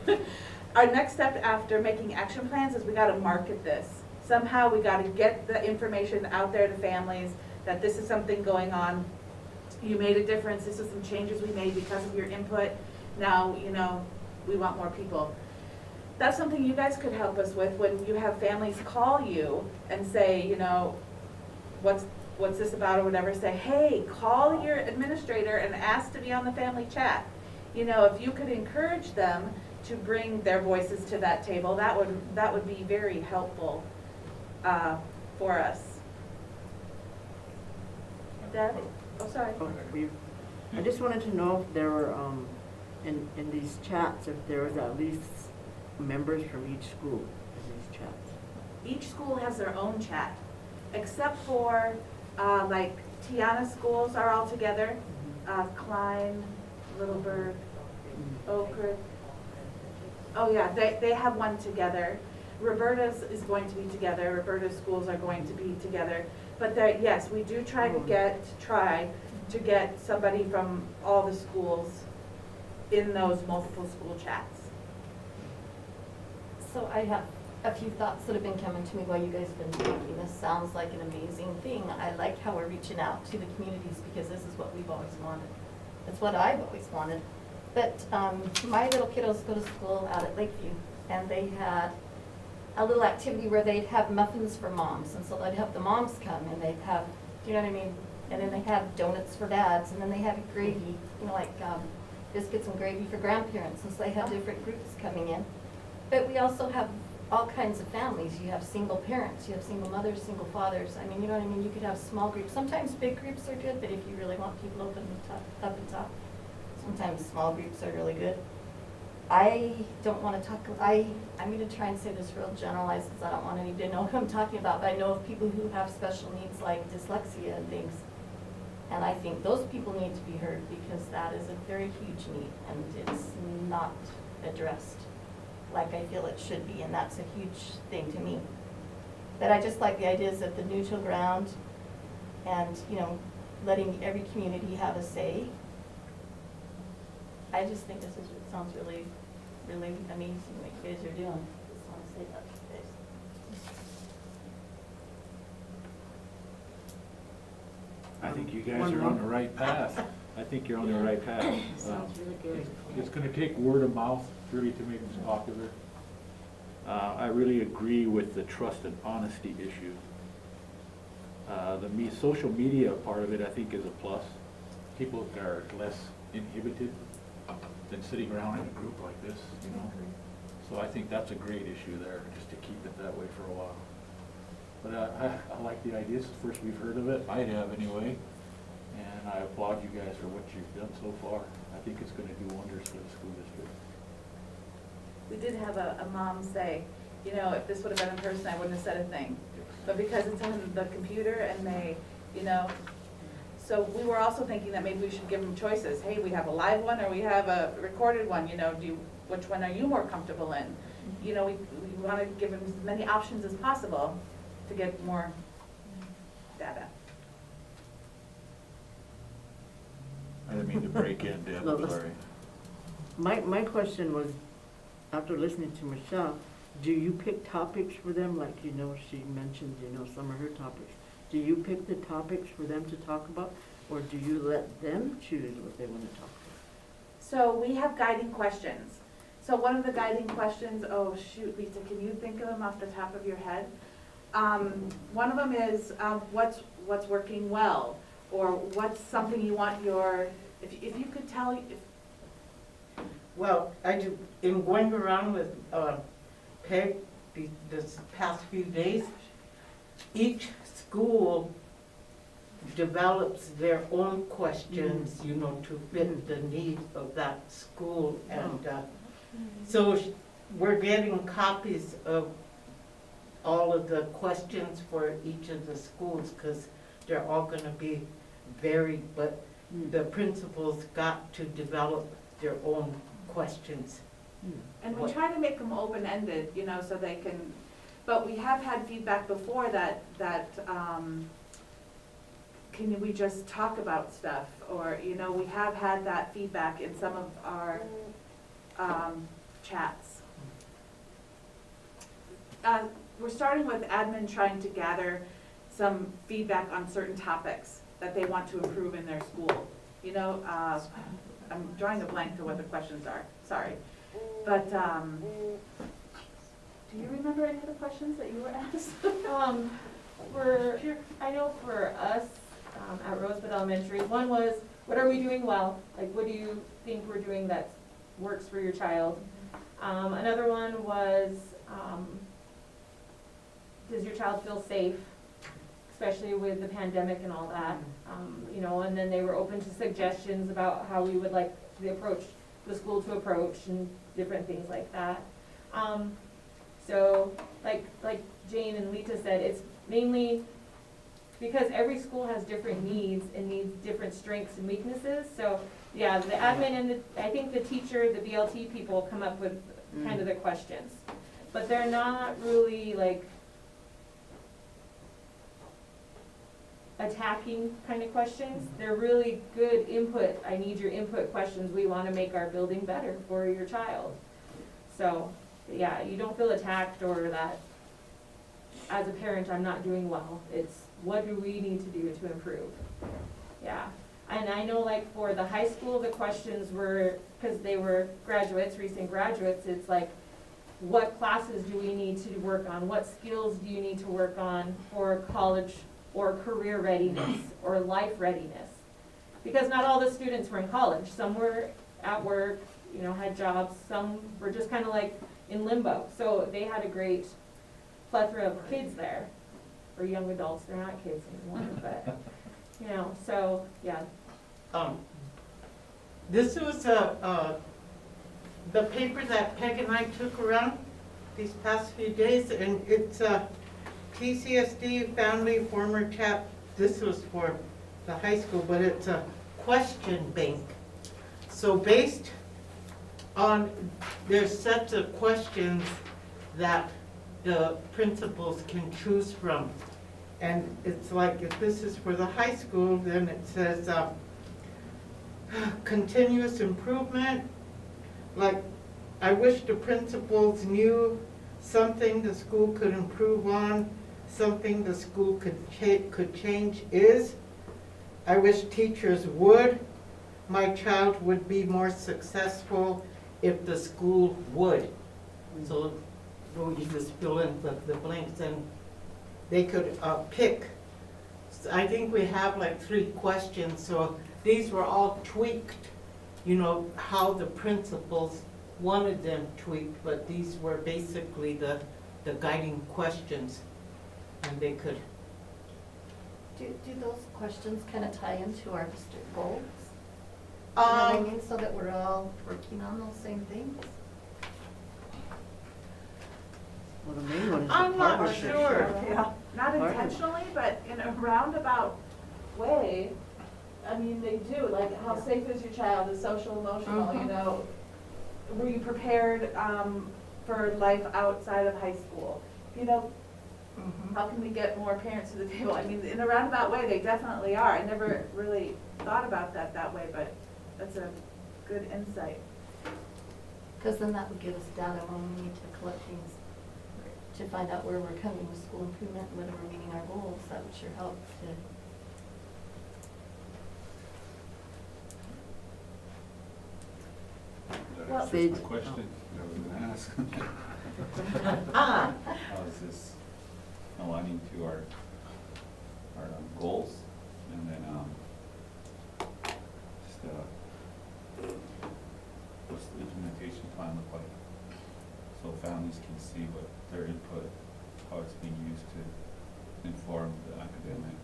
our next step after making action plans is we gotta market this. Somehow we gotta get the information out there to families that this is something going on. You made a difference, this is some changes we made because of your input. Now, you know, we want more people. That's something you guys could help us with when you have families call you and say, you know, what's this about or whatever. Say, hey, call your administrator and ask to be on the family chat. You know, if you could encourage them to bring their voices to that table, that would be very helpful for us. Deb? Oh, sorry. I just wanted to know if there were, in these chats, if there was at least members from each school in these chats. Each school has their own chat, except for, like, Tiana schools are all together. Klein, Littleburg, Oak Ridge. Oh yeah, they have one together. Roberta's is going to be together. Roberta's schools are going to be together. But yes, we do try to get somebody from all the schools in those multiple school chats. So I have a few thoughts that have been coming to me while you guys have been talking. This sounds like an amazing thing. I like how we're reaching out to the communities because this is what we've always wanted. It's what I've always wanted. But my little kiddos go to school out at Lakeview, and they had a little activity where they'd have muffins for moms, and so they'd have the moms come, and they'd have, do you know what I mean? And then they had donuts for dads, and then they had gravy, you know, like biscuits and gravy for grandparents, and so they have different groups coming in. But we also have all kinds of families. You have single parents, you have single mothers, single fathers. I mean, you know what I mean? You could have small groups. Sometimes big groups are good, but if you really want people open up and talk, sometimes small groups are really good. I don't want to talk, I'm going to try and say this real generalized because I don't want anybody to know who I'm talking about, but I know of people who have special needs like dyslexia and things. And I think those people need to be heard because that is a very huge need, and it's not addressed like I feel it should be, and that's a huge thing to me. But I just like the ideas of the neutral ground and, you know, letting every community have a say. I just think it sounds really, really amazing what you guys are doing. Just want to say that to you guys. I think you guys are on the right path. I think you're on the right path. Sounds really good. It's gonna take word of mouth really to make this popular. I really agree with the trust and honesty issue. The social media part of it, I think, is a plus. People are less inhibited than sitting around in a group like this, you know? So I think that's a great issue there, just to keep it that way for a while. But I like the ideas. It's the first we've heard of it. I have anyway. And I applaud you guys for what you've done so far. I think it's gonna do wonders for the school district. We did have a mom say, you know, if this would have been in person, I wouldn't have said a thing. But because it's on the computer and they, you know, so we were also thinking that maybe we should give them choices. Hey, we have a live one or we have a recorded one, you know, which one are you more comfortable in? You know, we want to give them as many options as possible to get more data. I didn't mean to break in, Deb, I'm sorry. My question was, after listening to Michelle, do you pick topics for them? Like, you know, she mentioned, you know, some of her topics. Do you pick the topics for them to talk about, or do you let them choose what they want to talk about? So we have guiding questions. So one of the guiding questions, oh shoot, Lisa, can you think of them off the top of your head? One of them is what's working well, or what's something you want if you could tell. Well, in going around with Peg this past few days, each school develops their own questions, you know, to fit the needs of that school. And so we're getting copies of all of the questions for each of the schools, because they're all going to be varied, but the principals got to develop their own questions. And we try to make them open-ended, you know, so they can, but we have had feedback before that can we just talk about stuff? Or, you know, we have had that feedback in some of our chats. We're starting with admin trying to gather some feedback on certain topics that they want to improve in their school. You know, I'm drawing a blank to what the questions are, sorry. But, do you remember any of the questions that you were asked? I know for us at Rosebud Elementary, one was, what are we doing well? Like, what do you think we're doing that works for your child? Another one was, does your child feel safe, especially with the pandemic and all that? You know, and then they were open to suggestions about how we would like the school to approach and different things like that. So like Jane and Lita said, it's mainly because every school has different needs and needs different strengths and weaknesses. So yeah, the admin and I think the teacher, the BLT people come up with kind of the questions, but they're not really like attacking kind of questions. They're really good input. I need your input questions. We want to make our building better for your child. So yeah, you don't feel attacked or that as a parent I'm not doing well. It's what do we need to do to improve? Yeah. And I know like for the high school, the questions were, because they were graduates, recent graduates, it's like, what classes do we need to work on? What skills do you need to work on for college or career readiness or life readiness? Because not all the students were in college. Some were at work, you know, had jobs. Some were just kind of like in limbo. So they had a great plethora of kids there, or young adults. They're not kids anymore, but you know. So yeah. This was the paper that Peg and I took around these past few days, and it's TCSD Family Former Chat. This was for the high school, but it's a question bank. So based there's sets of questions that the principals can choose from. And it's like, if this is for the high school, then it says, continuous improvement. Like, I wish the principals knew something the school could improve on, something the school could change is. I wish teachers would. My child would be more successful if the school would. So you just fill in the blanks, and they could pick. So I think we have like 3 questions, so these were all tweaked, you know, how the principals wanted them tweaked, but these were basically the guiding questions, and they could. Do those questions kind of tie into our district goals? You know what I mean, so that we're all working on those same things? Well, the main one is the I'm not partnership. sure. Yeah. Not Right. intentionally, but in a roundabout way, I mean, they do, like, how safe is your child, is social emotional, you know? Were you prepared, for life outside of high school? You know, how can we get more parents to the table? I mean, in a roundabout way, they definitely are. I never really thought about that way, but that's a good insight. Because then that would give us data when we need to collect things, to find out where we're coming with school improvement, and whether we're meeting our goals. That would sure help to. Well- That's my question I was gonna ask. Ah, How is this aligning to our goals? And then, just, what's the implementation plan look like? So families can see what their input, how it's being used to inform the academic,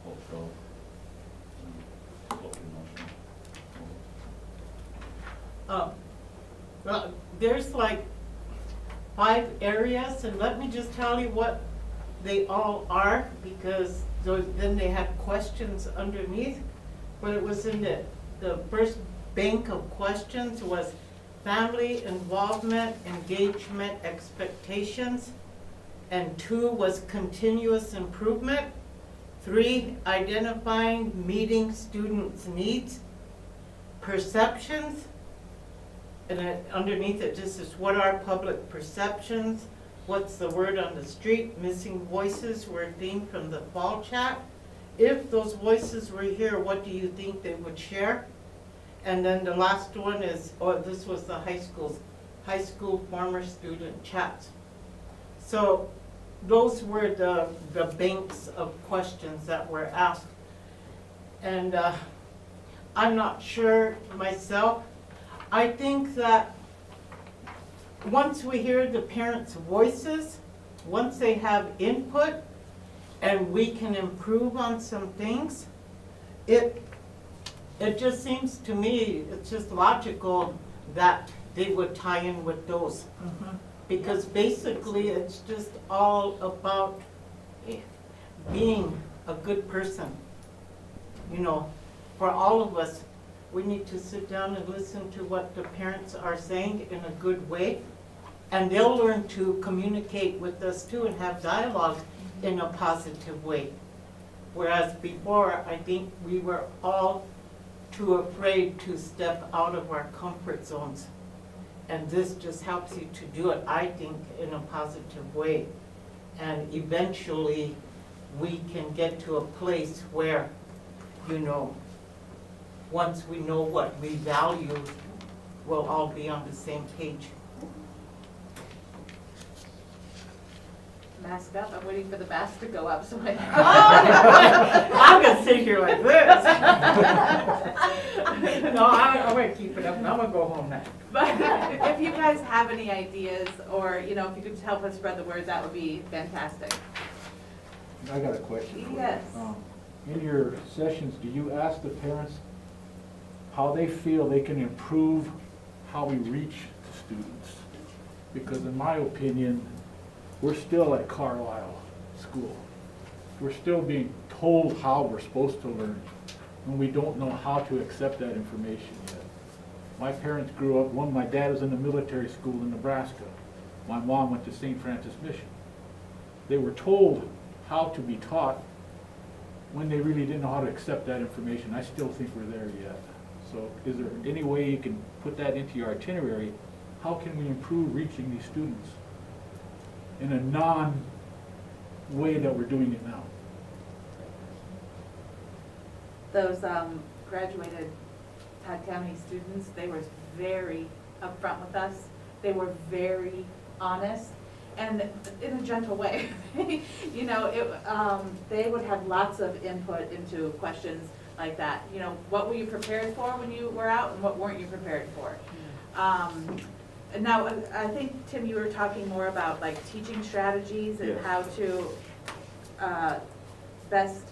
cultural, local emotional. well, there's like 5 areas, and let me just tell you what they all are, because then they had questions underneath. But it was in the first bank of questions was family involvement, engagement, expectations. And 2 was continuous improvement. 3, identifying, meeting students' needs. Perceptions, and underneath it just is, what are public perceptions? What's the word on the street? Missing voices were a theme from the fall chat. If those voices were here, what do you think they would share? And then the last one is, this was the high school former student chats. So those were the banks of questions that were asked. And I'm not sure myself. I think that once we hear the parents' voices, once they have input, and we can improve on some things, it just seems to me, it's just logical that they would tie in with those. Because basically, it's just all about being a good person. You know, for all of us, we need to sit down and listen to what the parents are saying in a good way. And they'll learn to communicate with us too and have dialogue in a positive way. Whereas before, I think we were all too afraid to step out of our comfort zones. And this just helps you to do it, I think, in a positive way. And eventually, we can get to a place where, you know, once we know what we value, we'll all be on the same page. Mask up, I'm waiting for the mask to go up so I. I'm gonna sit here like this. No, I'm gonna keep it up, and I'm gonna go home now. But if you guys have any ideas, or, you know, if you could just help us spread the word, that would be fantastic. I got a question for you. Yes. In your sessions, do you ask the parents how they feel they can improve how we reach the students? Because in my opinion, we're still at Carlisle School. We're still being told how we're supposed to learn, and we don't know how to accept that information yet. My parents grew up, my dad was in the military school in Nebraska. My mom went to St. Francis Mission. They were told how to be taught when they really didn't know how to accept that information. I still think we're there yet. So is there any way you can put that into your itinerary? How can we improve reaching these students in a non-way that we're doing it now? Those graduated Todd County students, they were very upfront with us. They were very honest, and in a gentle way. You know, they would have lots of input into questions like that. You know, what were you prepared for when you were out, and what weren't you prepared for? Now, I think, Tim, you were talking more about like teaching strategies and Yes. how to best.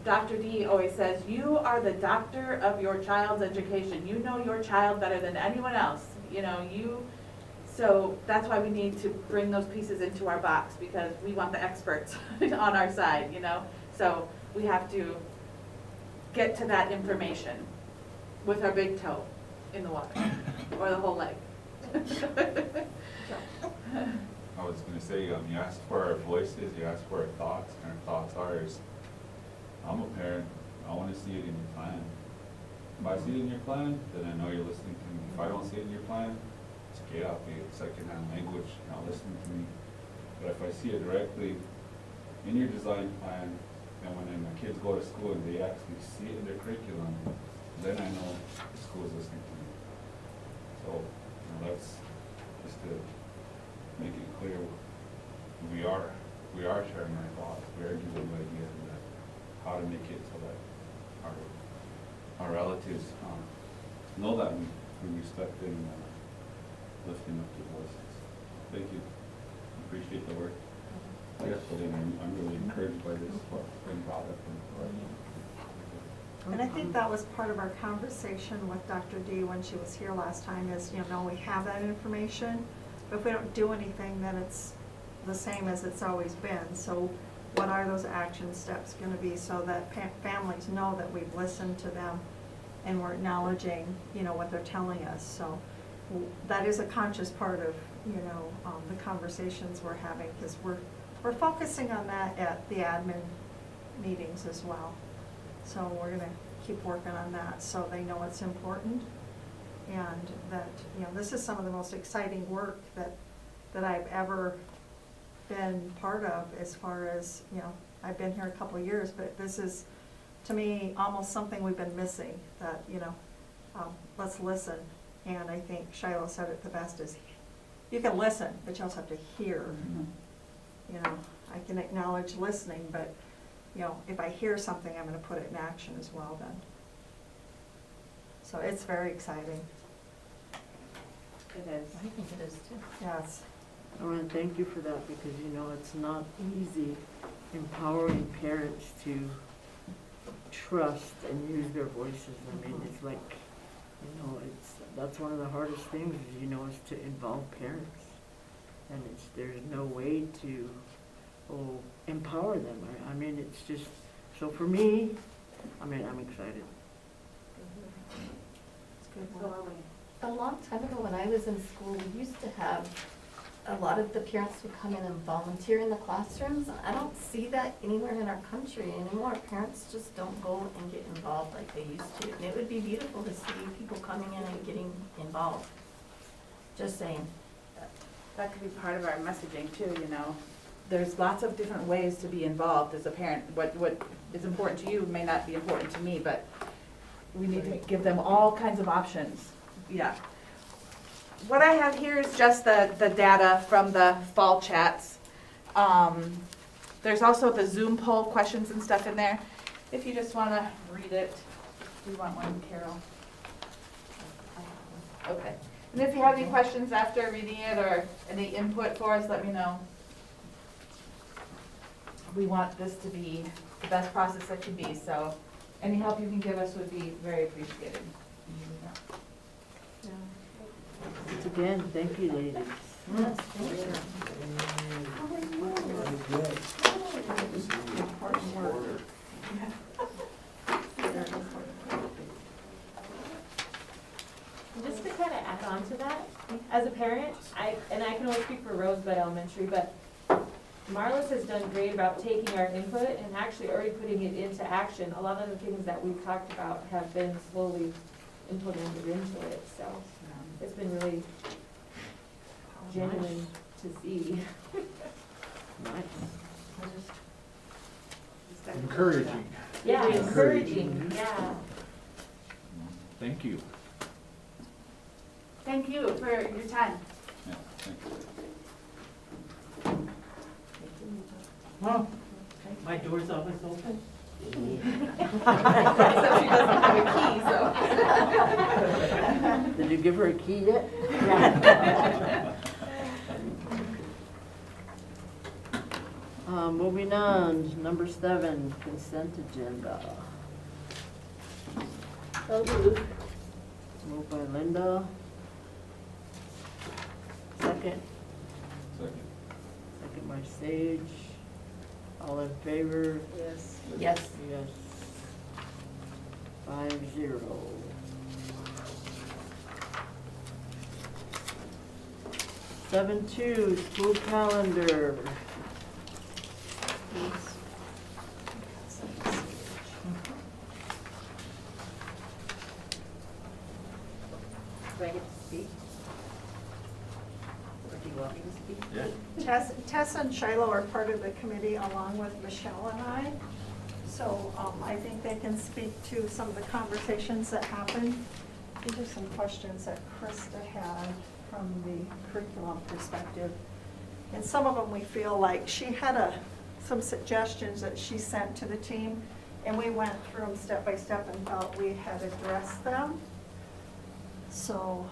Dr. D always says, you are the doctor of your child's education. You know your child better than anyone else. You know, so that's why we need to bring those pieces into our box, because we want the experts on our side, you know? So we have to get to that information with our big toe in the water, or the whole leg. I was gonna say, you asked for our voices, you asked for our thoughts, and our thoughts are is, I'm a parent, I wanna see it in your plan. If I see it in your plan, then I know you're listening to me. If I don't see it in your plan, it's chaotic, it's secondhand language, you're not listening to me. But if I see it directly in your design plan, and when my kids go to school and they actually see it in their curriculum, then I know the school is listening to me. So, that's just to make it clear, we are sharing our thoughts, we are giving ideas that how to make it so that our relatives know that we respect and lifting up their voices. Thank you. Appreciate the work. Yes. I'm really encouraged by this product. And I think that was part of our conversation with Dr. D when she was here last time is, you know, we have that information, but if we don't do anything, then it's the same as it's always been. So what are those action steps going to be so that families know that we've listened to them and we're acknowledging, you know, what they're telling us. So that is a conscious part of, you know, the conversations we're having, because we're focusing on that at the admin meetings as well. So we're going to keep working on that so they know it's important, and that, you know, this is some of the most exciting work that I've ever been part of, as far as, you know, I've been here a couple of years, but this is, to me, almost something we've been missing, that, you know, let's listen. And I think Shiloh said it the best, is you can listen, but you also have to hear. Mm-hmm. You know, I can acknowledge listening, but, you know, if I hear something, I'm going to put it in action as well then. So it's very exciting. It is. I think it is too. Yes. I want to thank you for that, because, you know, it's not easy empowering parents to trust and use their voices. I mean, it's like, you know, that's one of the hardest things, is, you know, is to involve parents. And there's no way to empower them. I mean, it's just, so for me, I mean, I'm excited. It's good So work. are we. A long time ago, when I was in school, we used to have a lot of the parents would come in and volunteer in the classrooms. I don't see that anywhere in our country anymore. Parents just don't go and get involved like they used to. And it would be beautiful to see people coming in and getting involved. Just saying. That could be part of our messaging too, you know. There's lots of different ways to be involved as a parent. What is important to you may not be important to me, but we need to give them all kinds of options. Yeah. What I have here is just the data from the fall chats. There's also the Zoom poll questions and stuff in there. If you just want to read it. Do you want one, Carol? Okay. And if you have any questions after reading it or any input for us, let me know. We want this to be the best process it can be, so any help you can give us would be very appreciated. Once again, thank you, ladies. Yes, thank you. Important work. parent, and I can only speak for Rosebud Elementary, but Marlis has done great about taking our input and actually already putting it into action. A lot of the things that we've talked about have been slowly implemented into it, so it's been really genuine to see. Nice. Encouraging. Yeah, It is. encouraging, yeah. Thank you. Thank you for your time. Yeah, thank you. Well, my door's always open. Except she doesn't have a key, so. Did you give her a key yet? Moving on, number 7, consent agenda. Moved by Linda. Second. Second by Sage. All in favor? Yes. Yes. Yes. 5-0. 7-2, school calendar. Do I get to speak? Or do you want me to speak? Yeah. Tess and Shiloh are part of the committee along with Michelle and I. So I think they can speak to some of the conversations that happened. These are some questions that Krista had from the curriculum perspective. And some of them we feel like she had some suggestions that she sent to the team, and we went through them step by step and felt we had addressed them. So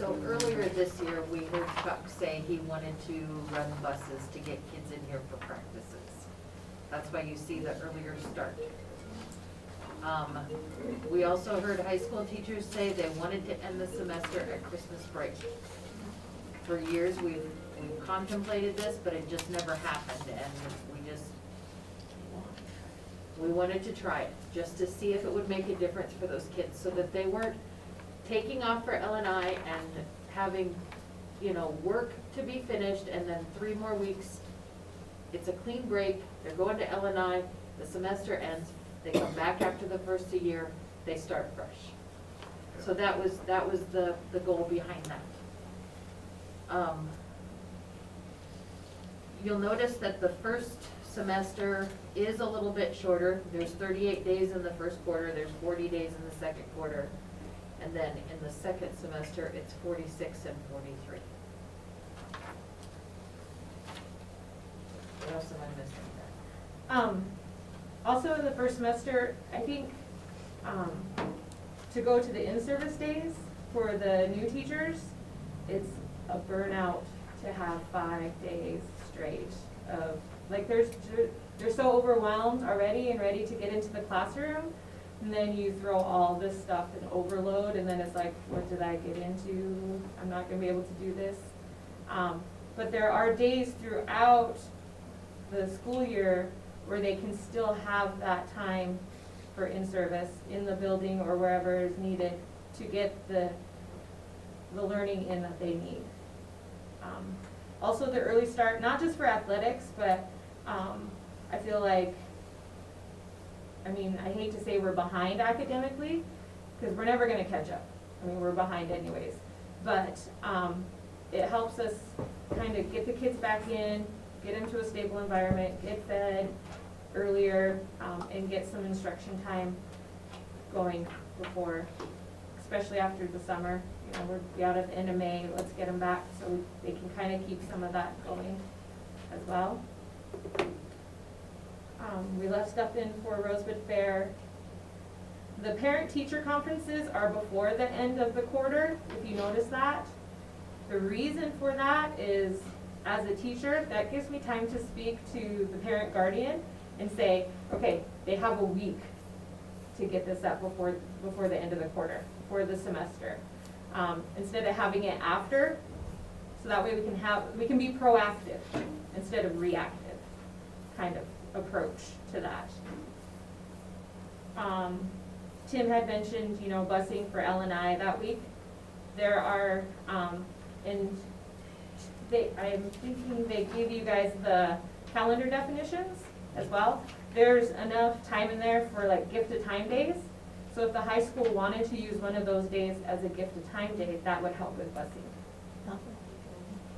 So earlier this year, we heard Chuck say he wanted to run buses to get kids in here for practices. That's why you see the earlier start. We also heard high school teachers say they wanted to end the semester at Christmas break. For years, we've contemplated this, but it just never happened, and we wanted to try it, just to see if it would make a difference for those kids, so that they weren't taking off for L&I and having, work to be finished, and then 3 more weeks. It's a clean break, they're going to L&I, the semester ends, they come back after the first of the year, they start fresh. So that was the goal behind that. You'll notice that the first semester is a little bit shorter. There's 38 days in the first quarter, there's 40 days in the second quarter. And then in the second semester, it's 46 and 43. What else am I missing there? Also in the first semester, I think, to go to the in-service days for the new teachers, it's a burnout to have 5 days straight of, like, they're so overwhelmed already and ready to get into the classroom, and then you throw all this stuff and overload, and then it's like, what did I get into? I'm not gonna be able to do this. But there are days throughout the school year where they can still have that time for in-service in the building or wherever is needed to get the learning in that they need. Also the early start, not just for athletics, but I feel like, I hate to say we're behind academically, because we're never gonna catch up. We're behind anyways. But it helps us kind of get the kids back in, get them to a stable environment, get fed earlier, and get some instruction time going before, especially after the summer. We'll be out at the end of May, let's get them back so they can kind of keep some of that going as well. We left stuff in for Rosebud Fair. The parent-teacher conferences are before the end of the quarter, if you notice that. The reason for that is, as a teacher, that gives me time to speak to the parent guardian and say, okay, they have a week to get this up before the end of the quarter, before the semester. Instead of having it after, so that way we can be proactive instead of reactive kind of approach to that. Tim had mentioned, busing for L&I that week. there are, and I'm thinking they give you guys the calendar definitions as well. There's enough time in there for like gift of time days. So if the high school wanted to use one of those days as a gift of time day, that would help with busing.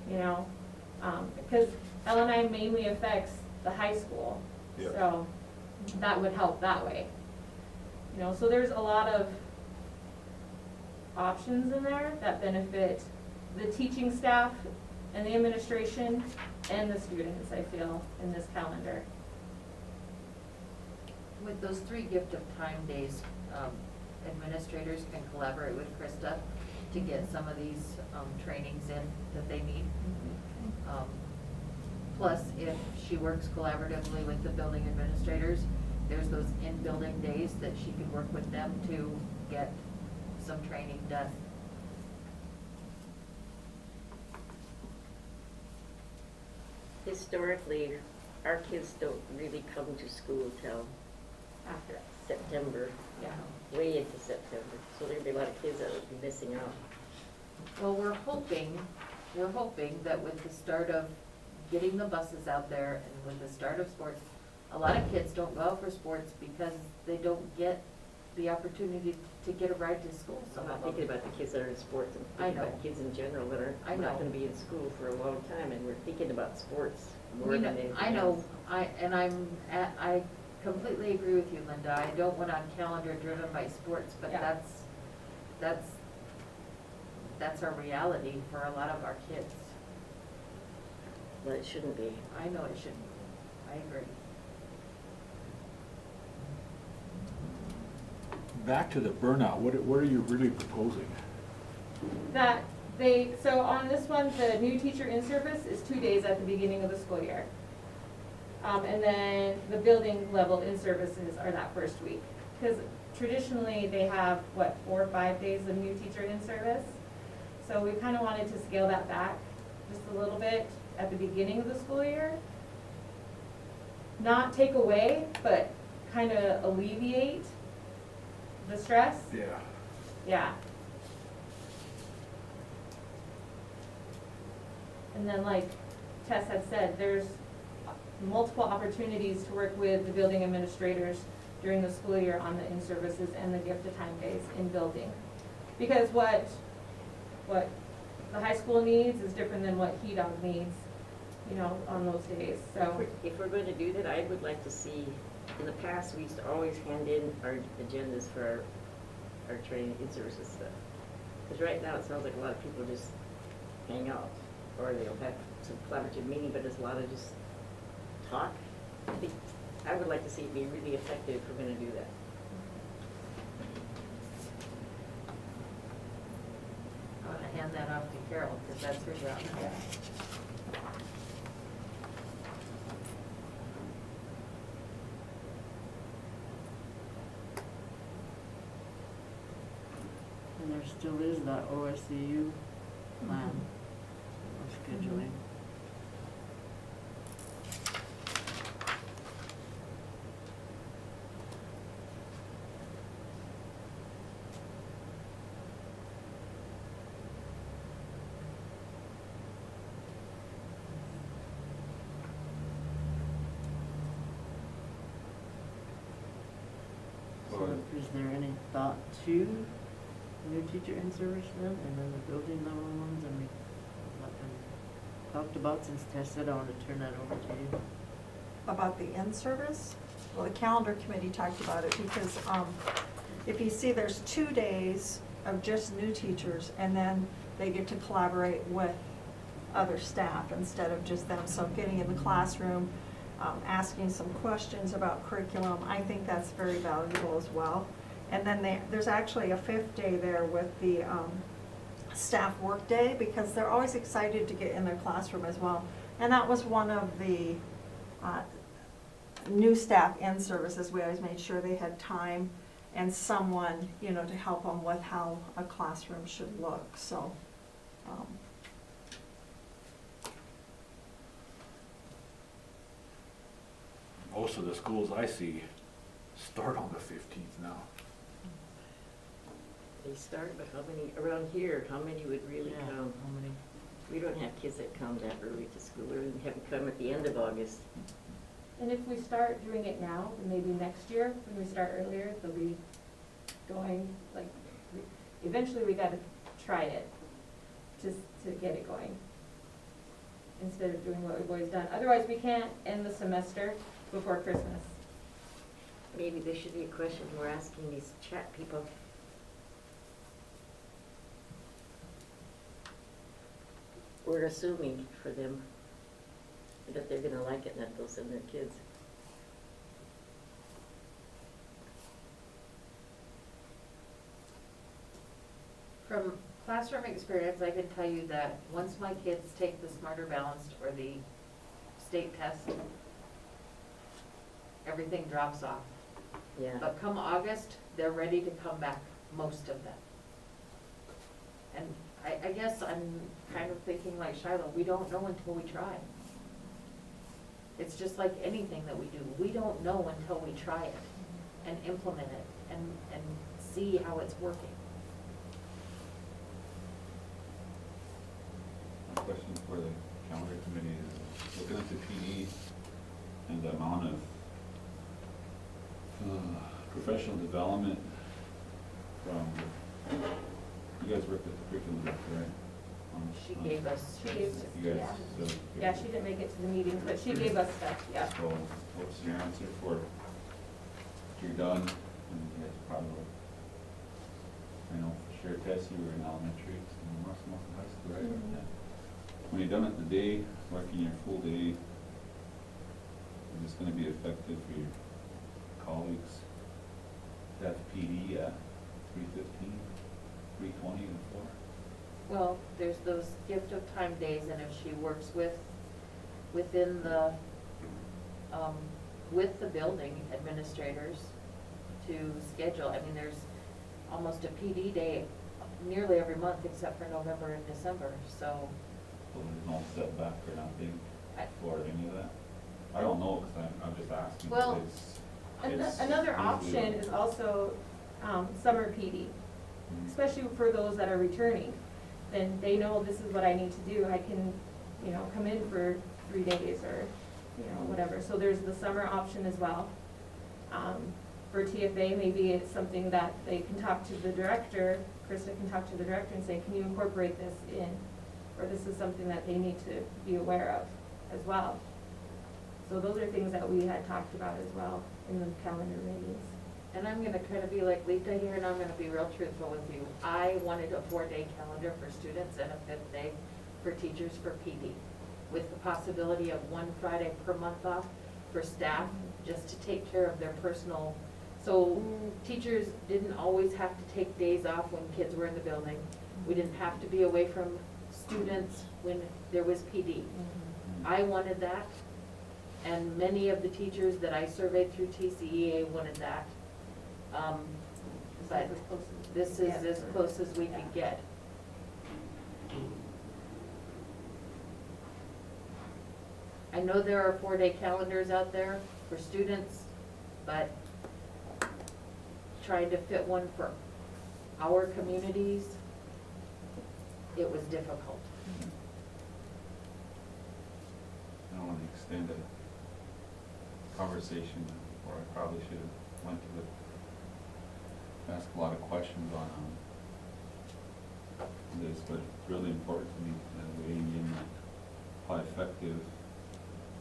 You know, because LNI mainly affects the high school. Yeah. So that would help that way. You know, so there's a lot of options in there that benefit the teaching staff and the administration and the students, I feel, in this calendar. With those 3 gift of time days, administrators can collaborate with Krista to get some of these trainings in that they need. Plus, if she works collaboratively with the building administrators, there's those in-building days that she could work with them to get some training done. Historically, our kids don't really come to school till After. September, Yeah. way into September. So there'd be a lot of kids that would be missing out. Well, we're hoping that with the start of getting the buses out there and with the start of sports, a lot of kids don't go out for sports because they don't get the opportunity to get a ride to school. So I'm not thinking about the kids that are in sports, I'm I thinking know. about kids in general that are I know. not gonna be in school for a long time, and we're thinking about sports more We than know- anything I know, else. I completely agree with you, Linda. I don't want a calendar driven by sports, but Yeah. that's our reality for a lot of our kids. But it shouldn't be. I know it shouldn't. I agree. Back to the burnout, what are you really proposing? That so on this one, the new teacher in service is 2 days at the beginning of the school year. And then the building level in services are that first week. Because traditionally, they have, 4 or 5 days of new teacher in service. So we kind of wanted to scale that back just a little bit at the beginning of the school year. Not take away, but kind of alleviate the stress. Yeah. Yeah. And then like Tess had said, there's multiple opportunities to work with the building administrators during the school year on the in-services and the gift of time days in building. Because what the high school needs is different than what HEDOG needs, you know, on those days, so. If we're going to do that, I would like to see, in the past, we used to always hand in our agendas for our training in services stuff. Because right now, it sounds like a lot of people just hang out, or they'll have some collaborative meeting, but there's a lot of just talk. I would like to see it be really effective if we're going to do that. I'm gonna hand that off to Carol, because that's her job. And there still is that OSCU plan for scheduling. So is there any thought to new teacher in service then, and then the building level ones, and we've not been talked about since Tess said I want to turn that over to you. About the in-service? Well, the calendar committee talked about it because if you see, there's 2 days of just new teachers, and then they get to collaborate with other staff instead of just them. So getting in the classroom, asking some questions about curriculum, I think that's very valuable as well. And then there's actually a 5th day there with the staff work day, because they're always excited to get in their classroom as well. And that was one of the new staff in services. We always made sure they had time and someone, you know, to help them with how a classroom should look, so. Most of the schools I see start on the 15th now. they start, but how many, around here, how many would really Yeah, come? how many? We don't have kids that come that early to school, or even have them come at the end of August. And if we start doing it now, then maybe next year, when we start earlier, they'll be going, like, eventually we gotta try it, just to get it going, instead of doing what we've always done. Otherwise, we can't end the semester before Christmas. Maybe this should be a question we're asking these chat people. We're assuming for them that they're gonna like it and that they'll send their kids. From classroom experience, I can tell you that once my kids take the Smarter Balanced or the state test, everything drops off. Yeah. But come August, they're ready to come back, most of them. And I guess I'm kind of thinking like Shiloh, we don't know until we try. It's just like anything that we do. We don't know until we try it and implement it and see how it's working. My question for the calendar committee is, looking at the PD and the amount of professional development from, you guys worked at the curriculum director, right? She gave us. You guys, Yeah. so. Yeah, she didn't make it to the meeting, but she gave us stuff, yeah. So what's your answer for, if you're done, and you guys probably, I know for sure, Tess, you were in elementary, and most high school, right? Mhm. Yeah. When you're done at the day, working your full day, is this gonna be effective for your colleagues to have PD at 3:15, 3:20, and 4? Well, there's those gift of time days, and if she works within the, with the building administrators to schedule, I mean, there's almost a PD day nearly every month except for November and December, so. So there's no setback or nothing I- for any of that? I don't know, because I'm just asking. Well, Another option is also summer PD, especially for those that are returning. Then they know this is what I need to do. I can, come in for 3 days or, whatever. So there's the summer option as well. For TFA, maybe it's something that they can talk to the director, Krista can talk to the director and say, can you incorporate this in? Or this is something that they need to be aware of as well. So those are things that we had talked about as well in the calendar meetings. And I'm gonna kind of be like Lita here, and I'm gonna be real truthful with you. I wanted a 4-day calendar for students and a 5th day for teachers for PD, with the possibility of 1 Friday per month off for staff, just to take care of their personal. So teachers didn't always have to take days off when kids were in the building. We didn't have to be away from students when there was PD. I wanted that, and many of the teachers that I surveyed through TCEA wanted that. But this is as close as we could get. I know there are 4-day calendars out there for students, but trying to fit one for our communities, it was difficult. I don't want to extend a conversation, or I probably should have went to ask a lot of questions on this, but it's really important to me weighing in how effective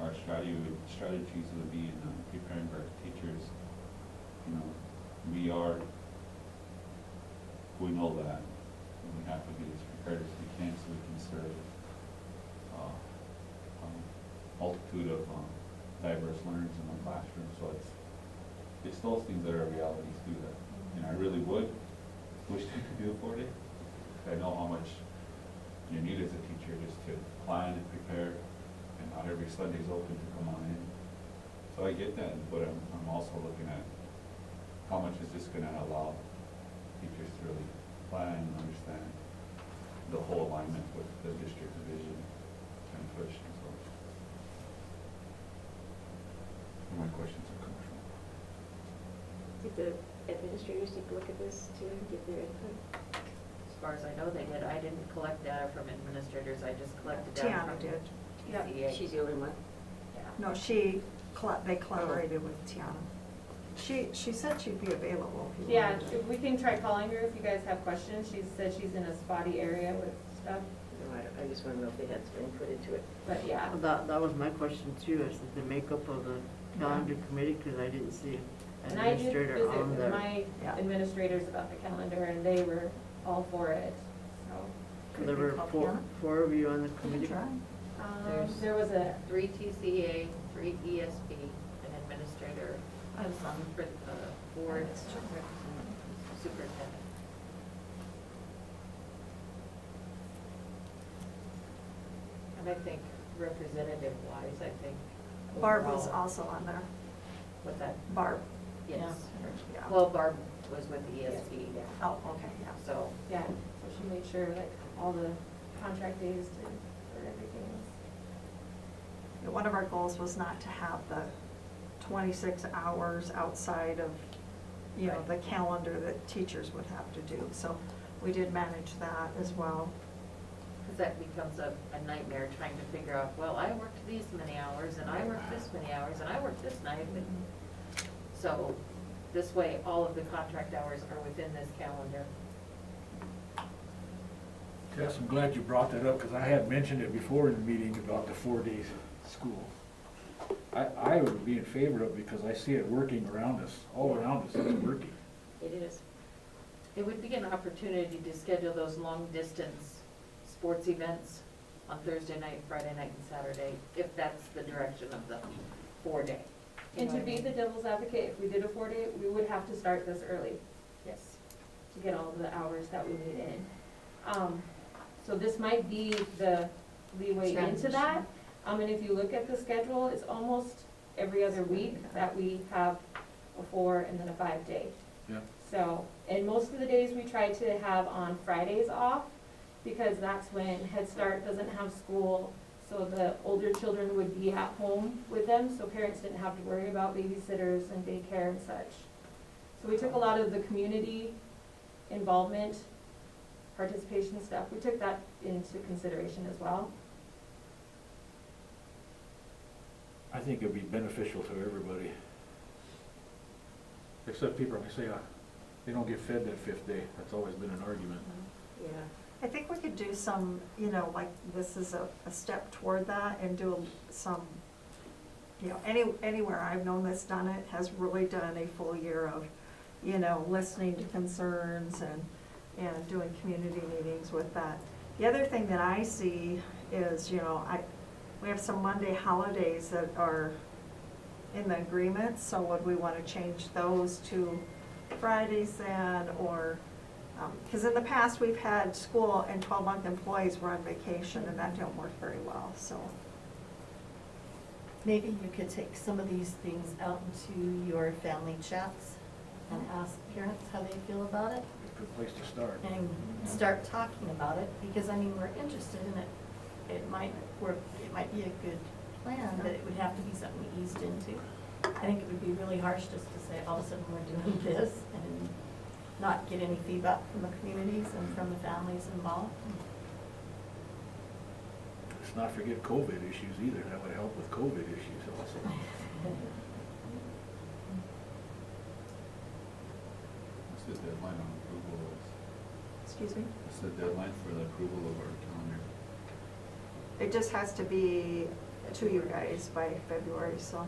our strategies would be in preparing our teachers. We know that, and we have to be as prepared as we can so we can serve a multitude of diverse learners in the classroom. So it's those things that are realities too. That I really would wish they could do a 4-day. I know how much you need as a teacher just to plan and prepare, and not every Sunday's open to come on in. So I get that, but I'm also looking at how much is this going to allow teachers to really plan and understand the whole alignment with the district vision and push. And so my questions are coming from. If Did the administrators take a look at this too and give their input? As far as I know, they did. I didn't collect data from administrators, I just collected data Tiana from did. TCA. She's the only one? Yeah. No, they collaborated with Tiana. She said she'd be available if you Yeah, wanted to. if we can try calling her if you guys have questions. She said she's in a spotty area with stuff, No, I just want to know if they had some input into it. but yeah. Well, that was my question too, is the makeup of the calendar committee, because I didn't see an And I did administrator visit on with there. my Yeah. administrators about the calendar, and they were all for it, so. So there were Call four, Tiana? four of you on the You can committee. try. There was a, 3 TCA, 3 ESP, an administrator, I was on for board That's true. superintendent. And I think representative wise, I think. Barb was overall- also on there. What's that? Barb. Yes. Yeah. Well, Barb was with the ESP, yeah, Oh, okay, yeah. so. yeah, so she made sure like all the contract days for everything was. One of our goals was not to have the 26 hours outside of, you know, the calendar that teachers would have to do. So we did manage that as well. Because that becomes a nightmare trying to figure out, well, I worked these many hours, and I worked this many hours, and I worked this night. And so this way, all of the contract hours are within this calendar. Tess, I'm glad you brought that up, because I had mentioned it before in the meeting about the 4 days school. I would be in favor of it because I see it working around us, all around us, it's working. It is. It would be an opportunity to schedule those long-distance sports events on Thursday night, Friday night, and Saturday, if that's the direction of the 4-day. And to be the devil's advocate, if we did a 4-day, we would have to start this early. Yes. To get all the hours that we need in. So this might be the leeway into that. And if you look at the schedule, it's almost every other week that we have a 4 and then a 5-day. Yeah. So, and most of the days we try to have on Fridays off, because that's when Head Start doesn't have school, so the older children would be at home with them, so parents didn't have to worry about babysitters and daycare and such. So we took a lot of the community involvement, participation stuff, we took that into consideration as well. I think it'd be beneficial to everybody. Except people are gonna say, they don't get fed that 5th day, that's always been an argument. Yeah. I think we could do some, you know, like this is a step toward that and do some, you know, anywhere I've known that's done it has really done a full year of, you know, listening to concerns and doing community meetings with that. The other thing that I see is, you know, we have some Monday holidays that are in the agreement, so would we want to change those to Fridays then, or, because in the past, we've had school and 12-month employees were on vacation, and that didn't work very well, so. Maybe you could take some of these things out into your family chats and ask parents how they feel about it, Good place to start. and start talking about it, because, I mean, we're interested in it. It might work, it might be a good plan, but it would have to be something we eased into. I think it would be really harsh just to say, all of a sudden, we're doing this, and not get any feedback from the communities and from the families involved. Let's not forget COVID issues either, that would help with COVID issues also. What's the deadline on approval of, Excuse me? what's the deadline for the approval of our calendar? It just has to be to you guys by February, so.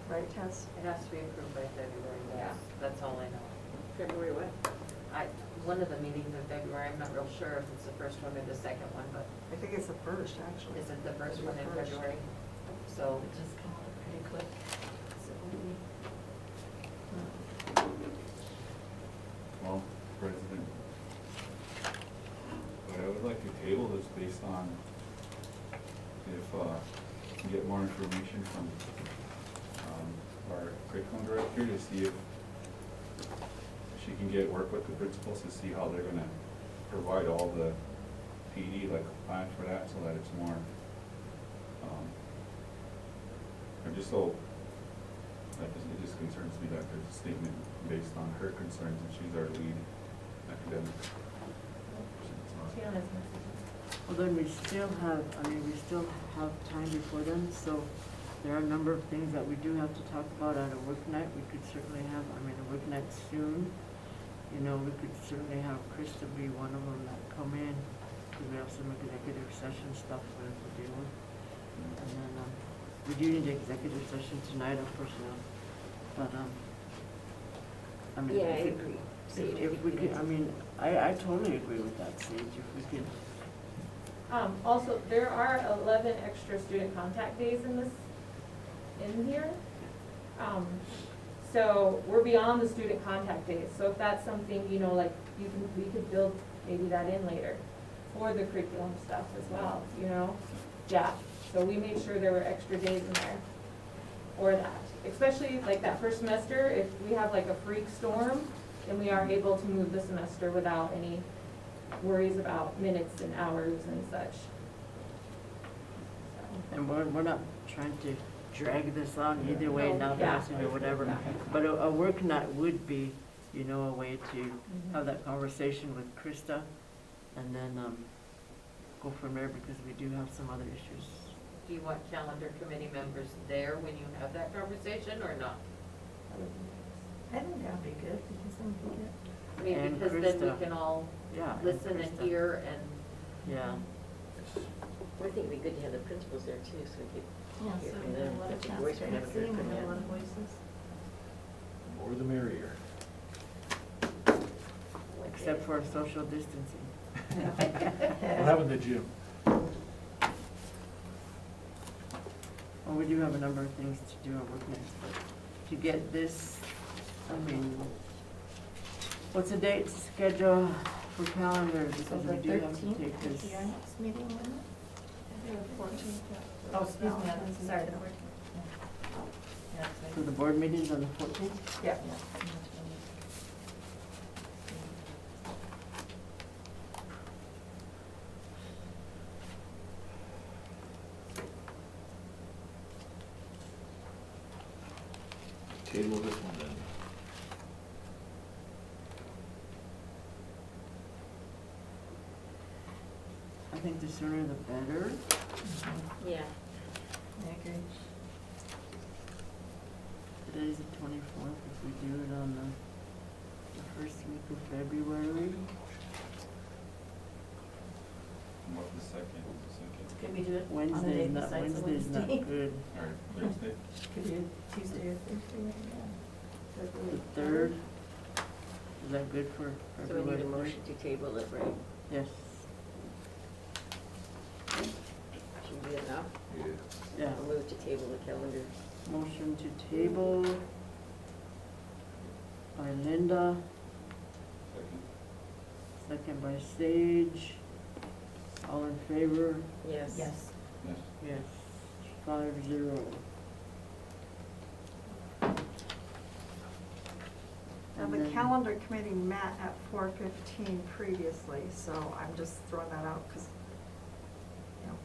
Right, Tess? It has to be approved by February, that's all I know. February what? One of the meetings in February, I'm not real sure if it's the first one or the second one, but I think it's the first, actually. is it the first one in First. February? So, It just come out pretty quick. So we- Well, President, what I would like to table is based on if we can get more information from our curriculum director to see if she can work with the principals to see how they're gonna provide all the PD, like a plan for that, so that it's more, or just so, like, it just concerns me that there's a statement based on her concerns, and she's our lead academic. Tiana's message. Well, then we still have time before then, so there are a number of things that we do have to talk about at a work night. We could certainly have, a work night soon. You know, we could certainly have Krista be one of them that come in, because we have some executive session stuff we have to deal with. And then, we do need an executive session tonight, of course, but, Yeah, I if we- agree. If we could, I totally agree with that, Sage, if we could. Also, there are 11 extra student contact days in here. So we're beyond the student contact days, so if that's something, you know, like, we could build maybe that in later for the curriculum stuff as well, you know? Yeah, so we made sure there were extra days in there for that, especially like that first semester, if we have like a freak storm, then we are able to move the semester without any worries about minutes and hours and such. So. And we're not trying to drag this on either way, No, not yeah. passing or whatever. Yeah. But a work night would be, you know, a way to have that conversation with Krista and then go from there, because we do have some other issues. Do you want calendar committee members there when you have that conversation or not? I think that'd be good, because then we can get. I mean, And because then Krista. we can all Yeah. and listen and Krista. hear and. Yeah. I think it'd be good to have the principals there too, so we could Yeah, hear so from we have them. a lot of That's a chance voice to we haven't see heard and from we have a lot them. of voices. The more the merrier. Except for social distancing. What happened to Jim? Well, we do have a number of things to do on work nights, but to get this, what's the date schedule for calendar? So Because the we do have to 13th take is this. your next meeting, isn't it? The 14th. Oh, excuse me, I'm sorry. So the board meeting's on the 14th? Yeah. Table this one then. I think the sooner the better. Yeah. I agree. Today's the 24th, if we do it on the first week of February. What, the second? Could we do it on a day Wednesday's not besides a Wednesday? good. Or Thursday? Could do it Tuesday or Thursday, The 3rd, is that good for So we need everybody? a motion to table it, right? Yes, Should be enough. Yeah. yeah. I'll move to table the calendar. Motion to table by Linda, Second. second by Sage. All in favor? Yes. Yes. Yes. Yes, 5-0. Now, And the then- calendar committee met at 4:15 previously, so I'm just throwing that out because, you know,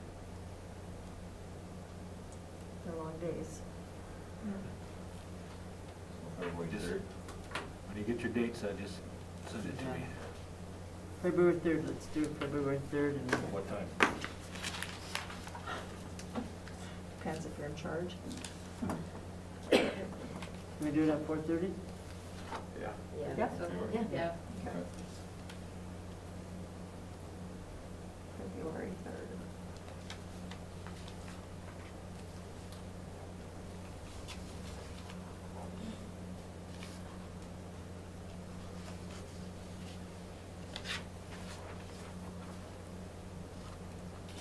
they're long days. February Just- 3rd. When you get your dates, just send it to me. February 3rd, let's do it February 3rd and What time? Depends if you're in charge. can we do it at 4:30? Yeah. Yeah. Yeah. So, Yeah. yeah. Okay. February 3rd.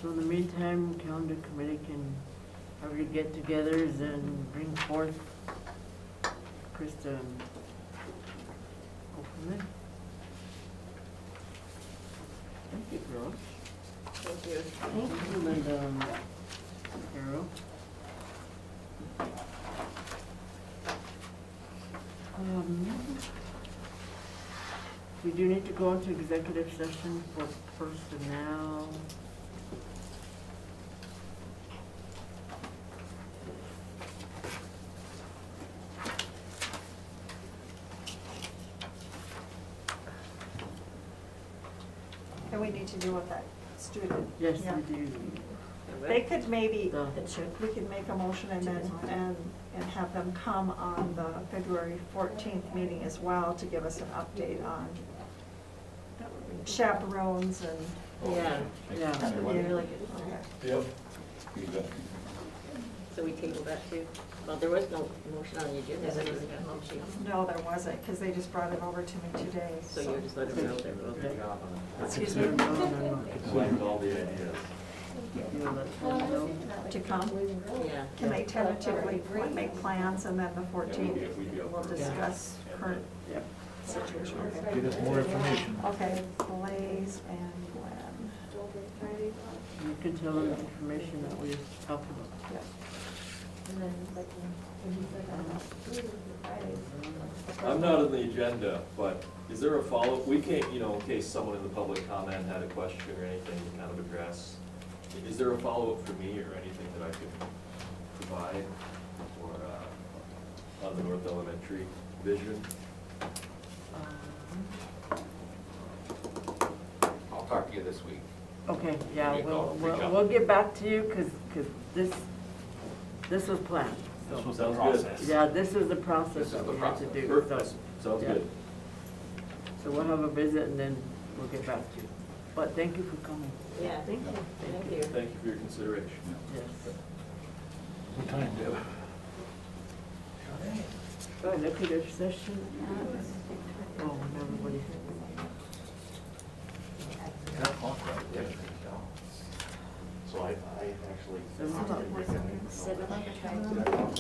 So in the meantime, calendar committee can have your get-togethers and bring forth Krista and go from there. Thank you, girls. Thank you. Thank you, Linda and Carol. We do need to go into executive session for personnel. need to do with that student. Yes, Yeah. we do. They could maybe, The- we could make a motion and then, and have them come on the February 14th meeting as well to give us an update on chaperones and, Yeah, Yeah. that would be really good. Okay. Yep. You bet. so we table that too. Well, there was no motion on the agenda, there was a motion. No, there wasn't, because they just brought it over to me today, So you just let them know they're okay. Excuse me? Like all the ideas. You'll let them know. To come. Yeah. Can they tentatively make plans, and then the 14th, we'll discuss current Yep. situation. Okay. Get us more information. Okay, Blaze and Glenn. You can tell them the information that we talked about. Yep. I'm not on the agenda, but is there a follow-up? We can't, you know, in case someone in the public comment had a question or anything to kind of address. Is there a follow-up for me or anything that I could provide or, on the North Elementary vision? I'll talk to you this week. Okay, yeah, Give me a call, reach out. we'll get back to you, because this was planned. so- This was the Sounds good. process. Yeah, this is the This process is that the we have to process. do. Perfect, So- sounds yeah. good. So we'll have a visit and then we'll get back to you. But thank you for coming. Yeah, thank you. Thank you. Thank you for your consideration. Yes. What time, Deb? Executive session. Oh, when everybody. So I actually. 7 o'clock. 7 o'clock.